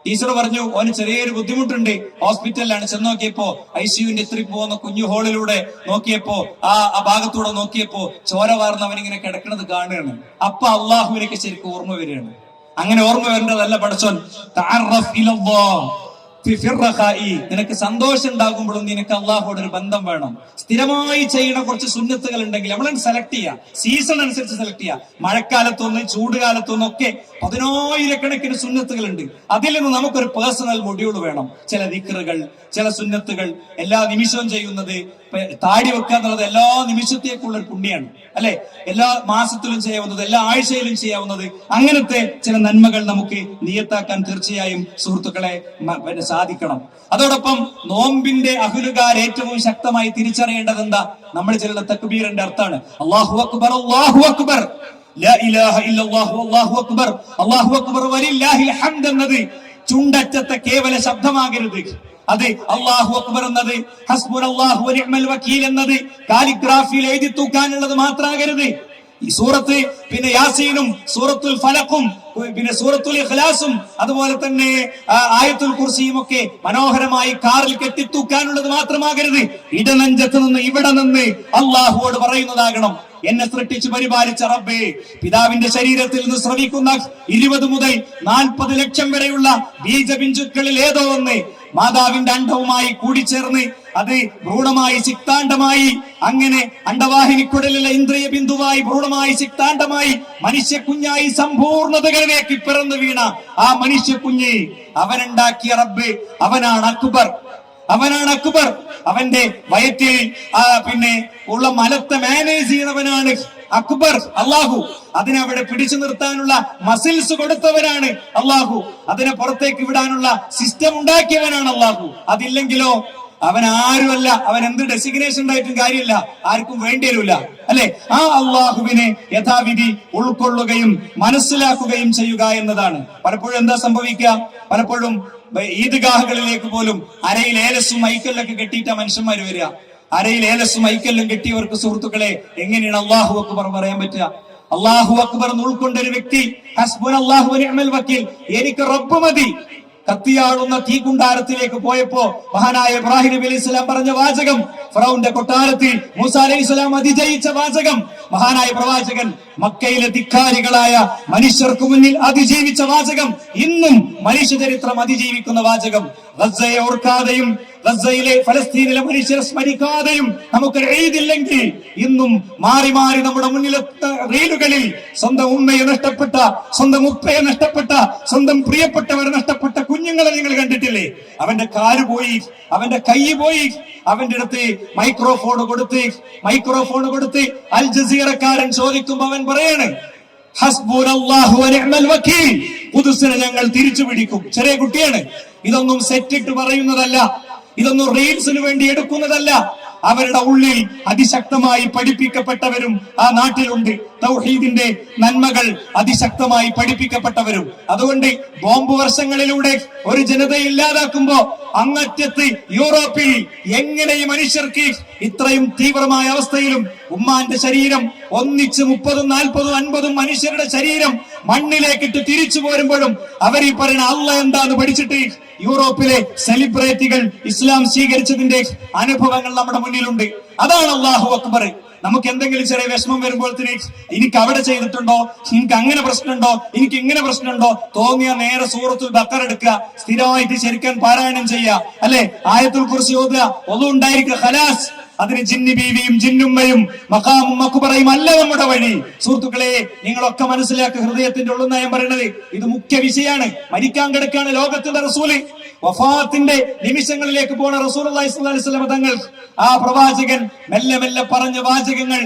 ടീച്ചർ പറഞ്ഞു ഓന് ചെറിയൊരു ബുദ്ധിമുട്ടുണ്ട്, ഹോസ്പിറ്റലിലാണ്. ചെന്ന് നോക്കിയപ്പോ ICUവിന്റെ ഇത്തിരി പോകുന്ന കുഞ്ഞു ഹോളിലൂടെ നോക്കിയപ്പോ ആ ഭാഗത്തൂടെ നോക്കിയപ്പോ ചോര വാർന്ന് അവനിങ്ങനെ കിടക്കുന്നത് കാണുകയാണ്. അപ്പൊ അള്ളാഹുവിനൊക്കെ ശരിക്കും ഓർമ്മ വരികയാണ്. അങ്ങനെ ഓർമ്മ വരേണ്ടതല്ല പടച്ചോൻ. തഅറഫ് ഇലല്ലാഹ് ഫി ഫിർറഖാഇ, നിനക്ക് സന്തോഷം ഉണ്ടാകുമ്പോഴും നിനക്ക് അള്ളാഹുவோട് ഒരു ബന്ധം വേണം. സ്ഥിരമായി ചെയ്യുന്ന കുറച്ച് സുന്നത്തുകൾ ഉണ്ടെങ്കിൽ നമ്മൾ സെലക്ട് ചെയ്യുക, സീസൺ അനുസരിച്ച് സെലക്ട് ചെയ്യുക. മഴക്കാലത്തൊന്ന് ചൂടുകാലത്തൊന്നും ഒക്കെ 10,000 സുന്നത്തുകൾ ഉണ്ട്. അതിൽ നിന്ന് നമുക്കൊരു പേഴ്സണൽ മൊഡ്യൂൾ വേണം. ചില ദിക്റുകൾ, ചില സുന്നത്തുകൾ എല്ലാ നിമിഷവും ചെയ്യുന്നത്. താടി വെക്കുക എന്നുള്ളത് എല്ലാ നിമിഷത്തേക്കുള്ള ഒരു പുണ്യാണ് അല്ലെ. എല്ലാ മാസത്തിലും ചെയ്യാവുന്നത്, എല്ലാ ആഴ്ചയിലും ചെയ്യാവുന്നത്. അങ്ങനത്തെ ചില നന്മകൾ നമുക്ക് നിയത്താക്കാൻ തീർച്ചയായും സുഹൃത്തുക്കളെ സാധിക്കണം. അതോടൊപ്പം നോമ്പിന്റെ അഹ്ലുകാർ ഏറ്റവും ശക്തമായി തിരിച്ചറിയേണ്ടത് എന്താ? നമ്മൾ ചില തക്ബീറിന്റെ അർത്ഥാണ് അല്ലാഹു അക്ബർ, അല്ലാഹു അക്ബർ, ലാ ഇലാഹ ഇല്ലല്ലാഹു, അല്ലാഹു അക്ബർ, അല്ലാഹു അക്ബർ വലില്ലാഹിൽ ഹംദ് എന്നത് ചുണ്ടറ്റത്തെ കേവല ശബ്ദമാകരുത്. അത് അല്ലാഹു അക്ബർ എന്നത് ഹസ്ബുനല്ലാഹു വനിഅ്മൽ വകീൽ എന്നത് കാലിഗ്രാഫിയിൽ എഴുതി തൂക്കാനുള്ളത് മാത്രമാകരുത്. ഈ സൂറത്ത് പിന്നെ യാസീനും സൂറത്തുൽ ഫലഖും പിന്നെ സൂറത്തുൽ ഇഖ്ലാസും അതുപോലെ തന്നെ ആയത്തുൽ കുർസിയും ഒക്കെ മനോഹരമായി കാറിൽ കെട്ടിത്തൂക്കാനുള്ളത് മാത്രമാകരുത്. ഇടനെഞ്ചത്ത് നിന്ന് ഇവിടെ നിന്ന് അള്ളാഹുവോട് പറയുന്നതാകണം, എന്നെ സൃഷ്ടിച്ച് പരിപാലിച്ച റബ്ബേ, പിതാവിന്റെ ശരീരത്തിൽ നിന്ന് സ്രവിക്കുന്ന 20 മുതൽ 40 ലക്ഷം വരെയുള്ള ബീജബിഞ്ചുക്കളിൽ ഏതോ ഒന്ന് മാതാവിന്റെ അണ്ഡവുമായി കൂടിച്ചേർന്ന് അത് ഭ്രൂണമായി സിക്താണ്ഡമായി അങ്ങനെ അണ്ഡവാഹിനിക്കുടലിലെ ഇന്ദ്രിയ ബിന്ദുവായി ഭ്രൂണമായി സിക്താണ്ഡമായി മനുഷ്യ കുഞ്ഞായി സമ്പൂർണതകളിലേക്ക് പിറന്നു വീണ ആ മനുഷ്യ കുഞ്ഞ് അവനുണ്ടാക്കിയ റബ്ബ് അവനാണ് അക്ബർ, അവനാണ് അക്ബർ. അവന്റെ വയറ്റിൽ പിന്നെ ഉള്ള മലത്തെ മാനേജ് ചെയ്യുന്നവനാണ് അക്ബർ അള്ളാഹു. അതിനെ അവിടെ പിടിച്ചു നിർത്താനുള്ള മസിൽസ് കൊടുത്തവനാണ് അള്ളാഹു. അതിനെ പുറത്തേക്ക് വിടാനുള്ള സിസ്റ്റം ഉണ്ടാക്കിയവനാണ് അള്ളാഹു. അതില്ലെങ്കിലോ അവൻ ആരുമല്ല. അവൻ എന്ത് ഡെസിഗ്നേഷൻ ഉണ്ടായിട്ടും കാര്യമില്ല, ആർക്കും വേണ്ടി വരില്ല അല്ലെ. ആ അള്ളാഹുവിനെ യഥാവിധി ഉൾക്കൊള്ളുകയും മനസ്സിലാക്കുകയും ചെയ്യുക എന്നതാണ്. പലപ്പോഴും എന്താ സംഭവിക്കുക? പലപ്പോഴും ഈദ്ഗാഹുകളിലേക്ക് പോലും അരയിൽ ഏലസും ഐക്കല്ലൊക്കെ കെട്ടിയിട്ട മനുഷ്യന്മാർ വരിക. അരയിൽ ഏലസും ഐക്കല്ലും കെട്ടിയവർക്ക് സുഹൃത്തുക്കളെ എങ്ങനെയാണ് അള്ളാഹു അക്ബർ പറയാൻ പറ്റുക? അള്ളാഹു അക്ബർ എന്ന് ഉൾക്കൊണ്ട ഒരു വ്യക്തി ഹസ്ബുനല്ലാഹു വനിഅ്മൽ വകീൽ, എനിക്ക് റബ്ബ് മതി. കത്തിയാടുന്ന തീകുണ്ടാരത്തിലേക്ക് പോയപ്പോ മഹാനായ ഇബ്രാഹിം നബി അലൈഹി സ്വലാം പറഞ്ഞ വാചകം, ഫറഔന്റെ കൊട്ടാരത്തിൽ മൂസ അലൈഹി സ്വലാം അതിജയിച്ച വാചകം, മഹാനായ പ്രവാചകൻ മക്കയിലെ ധിക്കാരികളായ മനുഷ്യർക്ക് മുന്നിൽ അതിജീവിച്ച വാചകം, ഇന്നും മനുഷ്യ ചരിത്രം അതിജീവിക്കുന്ന വാചകം. ഗസയെ ഓർക്കാതെയും ഗസയിലെ ഫലസ്തീനിലെ മനുഷ്യരെ സ്മരിക്കാതെയും നമുക്ക് എഴുതില്ലെങ്കിൽ ഇന്നും മാറി മാറി നമ്മുടെ മുന്നിലെത്ത റീലുകളിൽ സ്വന്തം ഉമ്മയെ നഷ്ടപ്പെട്ട, സ്വന്തം ഉപ്പയെ നഷ്ടപ്പെട്ട, സ്വന്തം പ്രിയപ്പെട്ടവരെ നഷ്ടപ്പെട്ട കുഞ്ഞുങ്ങളെ നിങ്ങൾ കണ്ടിട്ടില്ലേ? അവന്റെ കാല് പോയി, അവന്റെ കൈ പോയി, അവന്റെ അടുത്ത് മൈക്രോഫോൺ കൊടുത്ത് അൽ ജസീറക്കാരൻ ചോദിക്കുമ്പോ അവൻ പറയാണ് ഹസ്ബുനല്ലാഹു വനിഅ്മൽ വകീൽ, ഖുദ്സിനെ ഞങ്ങൾ തിരിച്ചു പിടിക്കും. ചെറിയ കുട്ടിയാണ്. ഇതൊന്നും സെറ്റിട്ട് പറയുന്നതല്ല, ഇതൊന്നും റീൽസിന് വേണ്ടി എടുക്കുന്നതല്ല. അവരുടെ ഉള്ളിൽ അതിശക്തമായി പഠിപ്പിക്കപ്പെട്ടവരും ആ നാട്ടിലുണ്ട്. തൗഹീദിന്റെ നന്മകൾ അതിശക്തമായി പഠിപ്പിക്കപ്പെട്ടവരും. അതുകൊണ്ട് ബോംബ് വർഷങ്ങളിലൂടെ ഒരു ജനതയെ ഇല്ലാതാക്കുമ്പോ അങ്ങറ്റത്ത് യൂറോപ്പിൽ എങ്ങനെ ഈ മനുഷ്യർക്ക് ഇത്രയും തീവ്രമായ അവസ്ഥയിലും ഉമ്മാന്റെ ശരീരം ഒന്നിച്ച് 30, 40, 50 മനുഷ്യരുടെ ശരീരം മണ്ണിലേക്കിട്ട് തിരിച്ചു പോരുമ്പോഴും അവർ ഈ പറയുന്ന അള്ളാ എന്താന്ന് പഠിച്ചിട്ട് യൂറോപ്പിലെ സെലിബ്രിറ്റികൾ ഇസ്ലാം സ്വീകരിച്ചതിന്റെ അനുഭവങ്ങൾ നമ്മുടെ മുന്നിലുണ്ട്. അതാണ് അല്ലാഹു അക്ബർ. നമുക്ക് എന്തെങ്കിലും ചെറിയ വിഷമം വരുമ്പോഴത്തേക്ക് എനിക്ക് അവിടെ ചെയ്തിട്ടുണ്ടോ, എനിക്ക് അങ്ങനെ പ്രശ്നമുണ്ടോ, എനിക്ക് ഇങ്ങനെ പ്രശ്നമുണ്ടോ തോന്നിയ നേരെ സൂറത്തുൽ ബഖറ എടുക്കുക, സ്ഥിരമായിട്ട് ശരിക്കാൻ പാരായണം ചെയ്യുക അല്ലെ, ആയത്തുൽ കുർസി ഓതുക, ഒന്നും ഉണ്ടായിരിക്കുക, ഖലാസ്. അതിന് ജിന്നി ബീവിയും ജിന്നുമ്മയും മഖാമും മഖ്ബറയും അല്ല നമ്മുടെ വഴി. സുഹൃത്തുക്കളെ, നിങ്ങളൊക്കെ മനസ്സിലാക്കുക, ഹൃദയത്തിന്റെ ഉള്ളുന്ന ഞാൻ പറയുന്നത് ഇത് മുഖ്യ വിഷയമാണ്. മരിക്കാൻ കിടക്കാണ് ലോകത്തിന്റെ റസൂല്. വഫാത്തിന്റെ നിമിഷങ്ങളിലേക്ക് പോണ റസൂലുള്ളാഹി സ്വല്ലല്ലാഹു അലൈഹി വസല്ലം തങ്ങൾ, ആ പ്രവാചകൻ മെല്ലെ മെല്ലെ പറഞ്ഞ വാചകങ്ങൾ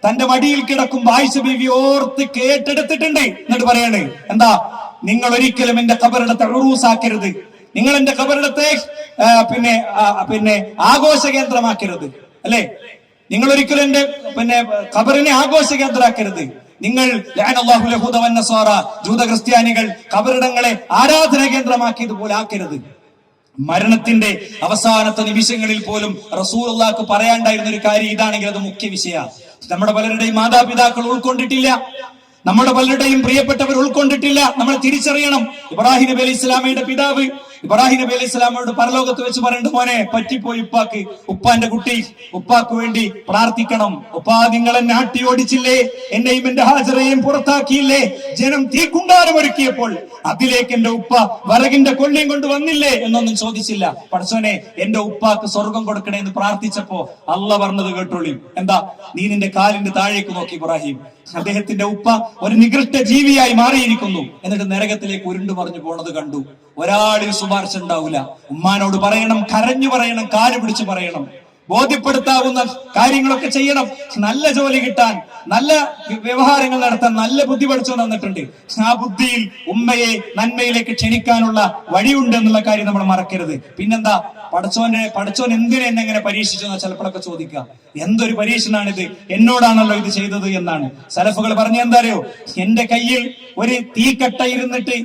തന്റെ മടിയിൽ കിടക്കുമ്പോ ആയിഷ ബീവി ഓർത്ത് കേട്ടെടുത്തിട്ടുണ്ട്. എന്നിട്ട് പറയാണ്, എന്താ, നിങ്ങൾ ഒരിക്കലും എന്റെ ഖബറിടത്തെ ഉറൂസാക്കരുത്, നിങ്ങൾ എന്റെ ഖബറിടത്തെ പിന്നെ ആഘോഷ കേന്ദ്രമാക്കരുത് അല്ലെ. നിങ്ങൾ ഒരിക്കലും എന്റെ ഖബറിനെ ആഘോഷ കേന്ദ്രമാക്കരുത്. നിങ്ങൾ ജൂത ക്രിസ്ത്യാനികൾ ഖബറിടങ്ങളെ ആരാധന കേന്ദ്രമാക്കിയതുപോലെ ആക്കരുത്. മരണത്തിന്റെ അവസാനത്തെ നിമിഷങ്ങളിൽ പോലും റസൂലുള്ളാഹിക്ക് പറയാണ്ടായിരുന്ന ഒരു കാര്യം ഇതാണെങ്കിൽ അത് മുഖ്യ വിഷയമാണ്. നമ്മുടെ പലരുടെയും മാതാപിതാക്കൾ ഉൾക്കൊണ്ടിട്ടില്ല, നമ്മുടെ പലരുടെയും പ്രിയപ്പെട്ടവർ ഉൾക്കൊണ്ടിട്ടില്ല. നമ്മൾ തിരിച്ചറിയണം. ഇബ്രാഹിം നബി അലൈഹി ഇസ്ലാമയുടെ പിതാവ് ഇബ്രാഹിം നബി അലൈഹി ഇസ്ലാമയോട് പരലോകത്ത് വെച്ച് പറയേണ്ട, മോനെ പറ്റിപ്പോയി ഉപ്പാക്ക്, ഉപ്പാന്റെ കുട്ടി, ഉപ്പാക്ക് വേണ്ടി പ്രാർത്ഥിക്കണം. ഉപ്പാ, നിങ്ങൾ എന്നെ ആട്ടി ഓടിച്ചില്ലേ, എന്നെയും എന്റെ ഹാജറയെയും പുറത്താക്കിയില്ലേ, ജനം തീക്കുണ്ടാരം ഒരുക്കിയപ്പോൾ അതിലേക്ക് എന്റെ ഉപ്പ വറകിന്റെ കൊള്ളിയും കൊണ്ട് വന്നില്ലേ എന്നൊന്നും ചോദിച്ചില്ല. പടച്ചോനെ, എന്റെ ഉപ്പാക്ക് സ്വർഗം കൊടുക്കണേ എന്ന് പ്രാർത്ഥിച്ചപ്പോ അള്ള പറഞ്ഞത് കേട്ടോളി. എന്താ? നീ നിന്റെ കാലിന്റെ താഴേക്ക് നോക്കി ഇബ്രാഹിം, അദ്ദേഹത്തിന്റെ ഉപ്പ ഒരു നികൃഷ്ട ജീവിയായി മാറിയിരിക്കുന്നു. എന്നിട്ട് നരകത്തിലേക്ക് ഉരുണ്ടു പറഞ്ഞു പോണത് കണ്ടു. ഒരാളിൽ ശുപാർശ ഉണ്ടാവില്ല. ഉമ്മാനോട് പറയണം, കരഞ്ഞു പറയണം, കാല് പിടിച്ച് പറയണം, ബോധ്യപ്പെടുത്താവുന്ന കാര്യങ്ങളൊക്കെ ചെയ്യണം. നല്ല ജോലി കിട്ടാൻ, നല്ല വ്യവഹാരങ്ങൾ നടത്താൻ നല്ല ബുദ്ധി പഠിച്ചു തന്നിട്ടുണ്ട്. ആ ബുദ്ധിയിൽ ഉമ്മയെ നന്മയിലേക്ക് ക്ഷണിക്കാനുള്ള വഴിയുണ്ട് എന്നുള്ള കാര്യം നമ്മൾ മറക്കരുത്. പിന്നെന്താ, പടച്ചോൻ എന്തിനെ എന്നെ എങ്ങനെ പരീക്ഷിച്ചു എന്നാ ചിലപ്പോഴൊക്കെ ചോദിക്കുക. എന്തൊരു പരീക്ഷണാണിത്, എന്നോടാണല്ലോ ഇത് ചെയ്തത് എന്നാണ് സലഫുകൾ പറഞ്ഞ. എന്താ അറിയോ, എന്റെ കയ്യിൽ ഒരു തീക്കട്ട ഇരുന്നിട്ട്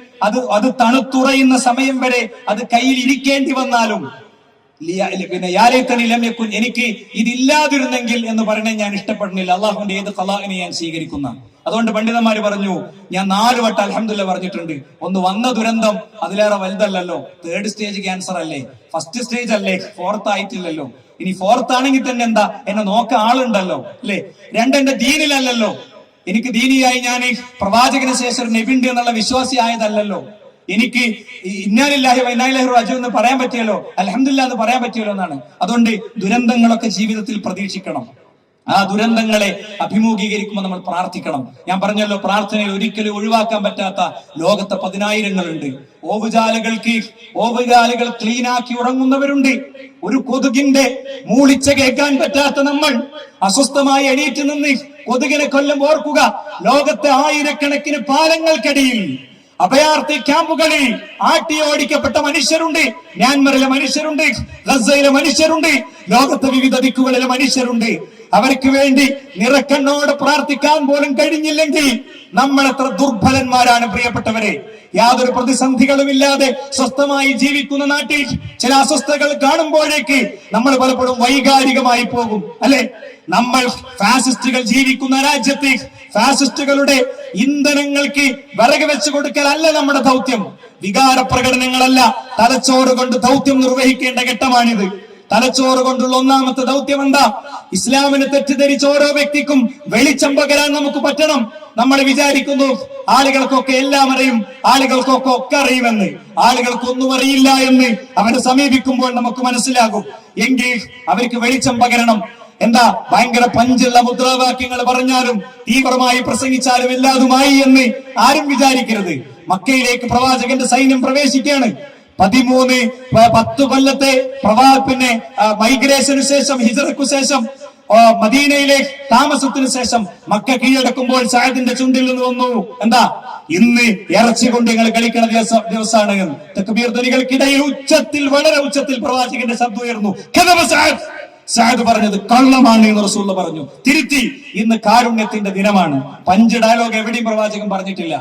അത് തണുത്തുറയുന്ന സമയം വരെ അത് കയ്യിൽ ഇരിക്കേണ്ടി വന്നാലും എനിക്ക് ഇതില്ലാതിരുന്നെങ്കിൽ എന്ന് പറയണേ ഞാൻ ഇഷ്ടപ്പെടുന്നില്ല. അള്ളാഹുവിന്റെ ഏത് ഖലാഇനെ ഞാൻ സ്വീകരിക്കുന്ന. അതുകൊണ്ട് പണ്ഡിതന്മാര് പറഞ്ഞു, ഞാൻ 4 വട്ടം അൽഹംദുലില്ലാഹ് പറഞ്ഞിട്ടുണ്ട്. ഒന്ന്, വന്ന ദുരന്തം അതിലേറെ വലുതല്ലല്ലോ, 3rd സ്റ്റേജ് ക്യാൻസർ അല്ലേ, 1st സ്റ്റേജ് അല്ലേ, 4th ആയിട്ടില്ലല്ലോ. ഇനി 4th ആണെങ്കിൽ തന്നെ എന്താ, എന്നെ നോക്കാൻ ആളുണ്ടല്ലോ അല്ലേ. 2, എന്റെ ദീനിലല്ലല്ലോ, എനിക്ക് ദീനിയായി ഞാൻ പ്രവാചകന് ശേഷം നബിണ്ട് എന്നുള്ള വിശ്വാസി ആയതല്ലല്ലോ. എനിക്ക് ഇന്നാലില്ലാഹി വ ഇന്നാ ഇലൈഹി റാജിഊൻ എന്ന് പറയാൻ പറ്റിയല്ലോ, അൽഹംദുലില്ലാഹ് എന്ന് പറയാൻ പറ്റിയല്ലോ എന്നാണ്. അതുകൊണ്ട് ദുരന്തങ്ങളൊക്കെ ജീവിതത്തിൽ പ്രതീക്ഷിക്കണം. ആ ദുരന്തങ്ങളെ അഭിമുഖീകരിക്കുമ്പോൾ നമ്മൾ പ്രാർത്ഥിക്കണം. ഞാൻ പറഞ്ഞല്ലോ, പ്രാർത്ഥനയിൽ ഒരിക്കലും ഒഴിവാക്കാൻ പറ്റാത്ത ലോകത്തെ 10,000-ങ്ങളുണ്ട്. ഓവുചാലുകൾ ക്ലീനാക്കി ഉറങ്ങുന്നവരുണ്ട്. ഒരു കൊതുകിന്റെ മൂളിച്ച കേൾക്കാൻ പറ്റാത്ത നമ്മൾ അസ്വസ്ഥമായി എണീറ്റ് നിന്ന് കൊതുകിനെ കൊല്ലും. ഓർക്കുക, ലോകത്തെ ആയിരക്കണക്കിന് പാലങ്ങൾക്കിടയിൽ, അഭയാർത്ഥി ക്യാമ്പുകളിൽ ആട്ടിയോടിക്കപ്പെട്ട മനുഷ്യരുണ്ട്. മ്യാൻമറിലെ മനുഷ്യരുണ്ട്, ഗസയിലെ മനുഷ്യരുണ്ട്, ലോകത്തെ വിവിധ ദിക്കുകളിലെ മനുഷ്യരുണ്ട്. അവർക്ക് വേണ്ടി നിറക്കണ്ണോട് പ്രാർത്ഥിക്കാൻ പോലും കഴിഞ്ഞില്ലെങ്കിൽ നമ്മൾ എത്ര ദുർബലന്മാരാണ് പ്രിയപ്പെട്ടവരെ. യാതൊരു പ്രതിസന്ധികളുമില്ലാതെ സ്വസ്ഥമായി ജീവിക്കുന്ന നാട്ടിൽ ചില അസ്വസ്ഥതകൾ കാണുമ്പോഴേക്ക് നമ്മൾ പലപ്പോഴും വൈകാരികമായി പോകും അല്ലെ. നമ്മൾ ഫാസിസ്റ്റുകൾ ജീവിക്കുന്ന രാജ്യത്ത് ഫാസിസ്റ്റുകളുടെ ഇന്ധനങ്ങൾക്ക് വിറക് വെച്ചു കൊടുക്കലല്ല നമ്മുടെ ദൗത്യം. വികാര പ്രകടനങ്ങളല്ല, തലച്ചോറ് കൊണ്ട് ദൗത്യം നിർവഹിക്കേണ്ട ഘട്ടമാണിത്. തലച്ചോറ് കൊണ്ടുള്ള ഒന്നാമത്തെ ദൗത്യം എന്താ? ഇസ്ലാമിനെ തെറ്റിദ്ധരിച്ച ഓരോ വ്യക്തിക്കും വെളിച്ചം പകരാൻ നമുക്ക് പറ്റണം. നമ്മൾ വിചാരിക്കുന്നു ആളുകൾക്കൊക്കെ എല്ലാം അറിയും, ആളുകൾക്കൊക്കെ ഒക്കെ അറിയുമെന്ന്. ആളുകൾക്കൊന്നും അറിയില്ല എന്ന് അവരെ സമീപിക്കുമ്പോൾ നമുക്ക് മനസ്സിലാകും. എങ്കിൽ അവർക്ക് വെളിച്ചം പകരണം. എന്താ, ഭയങ്കര പഞ്ചുള്ള മുദ്രാവാക്യങ്ങൾ പറഞ്ഞാലും തീവ്രമായി പ്രസംഗിച്ചാലും എല്ലാതുമായി എന്ന് ആരും വിചാരിക്കരുത്. മക്കയിലേക്ക് പ്രവാചകന്റെ സൈന്യം പ്രവേശിക്കുകയാണ്. 10 കൊല്ലത്തെ മൈഗ്രേഷനു ശേഷം, ഹിജറക്കു ശേഷം, മദീനയിലെ താമസത്തിനു ശേഷം മക്ക കീഴടക്കുമ്പോൾ സഅദിന്റെ ചുണ്ടിൽ നിന്ന് വന്നു, എന്താ, ഇന്ന് ഇറച്ചി കൊണ്ട് നിങ്ങൾ കളിക്കുന്ന ദിവസമാണ്. തക്ബീർ ധ്വനികൾക്കിടയിൽ വളരെ ഉച്ചത്തിൽ പ്രവാചകന്റെ ശബ്ദം ഉയർന്നു. സഅദ് പറഞ്ഞത് കള്ളമാണ് എന്ന് റസൂൽ പറഞ്ഞു. തിരുത്തി, ഇന്ന് കാരുണ്യത്തിന്റെ ദിനമാണ്. പഞ്ച് ഡയലോഗ് എവിടെയും പ്രവാചകൻ പറഞ്ഞിട്ടില്ല.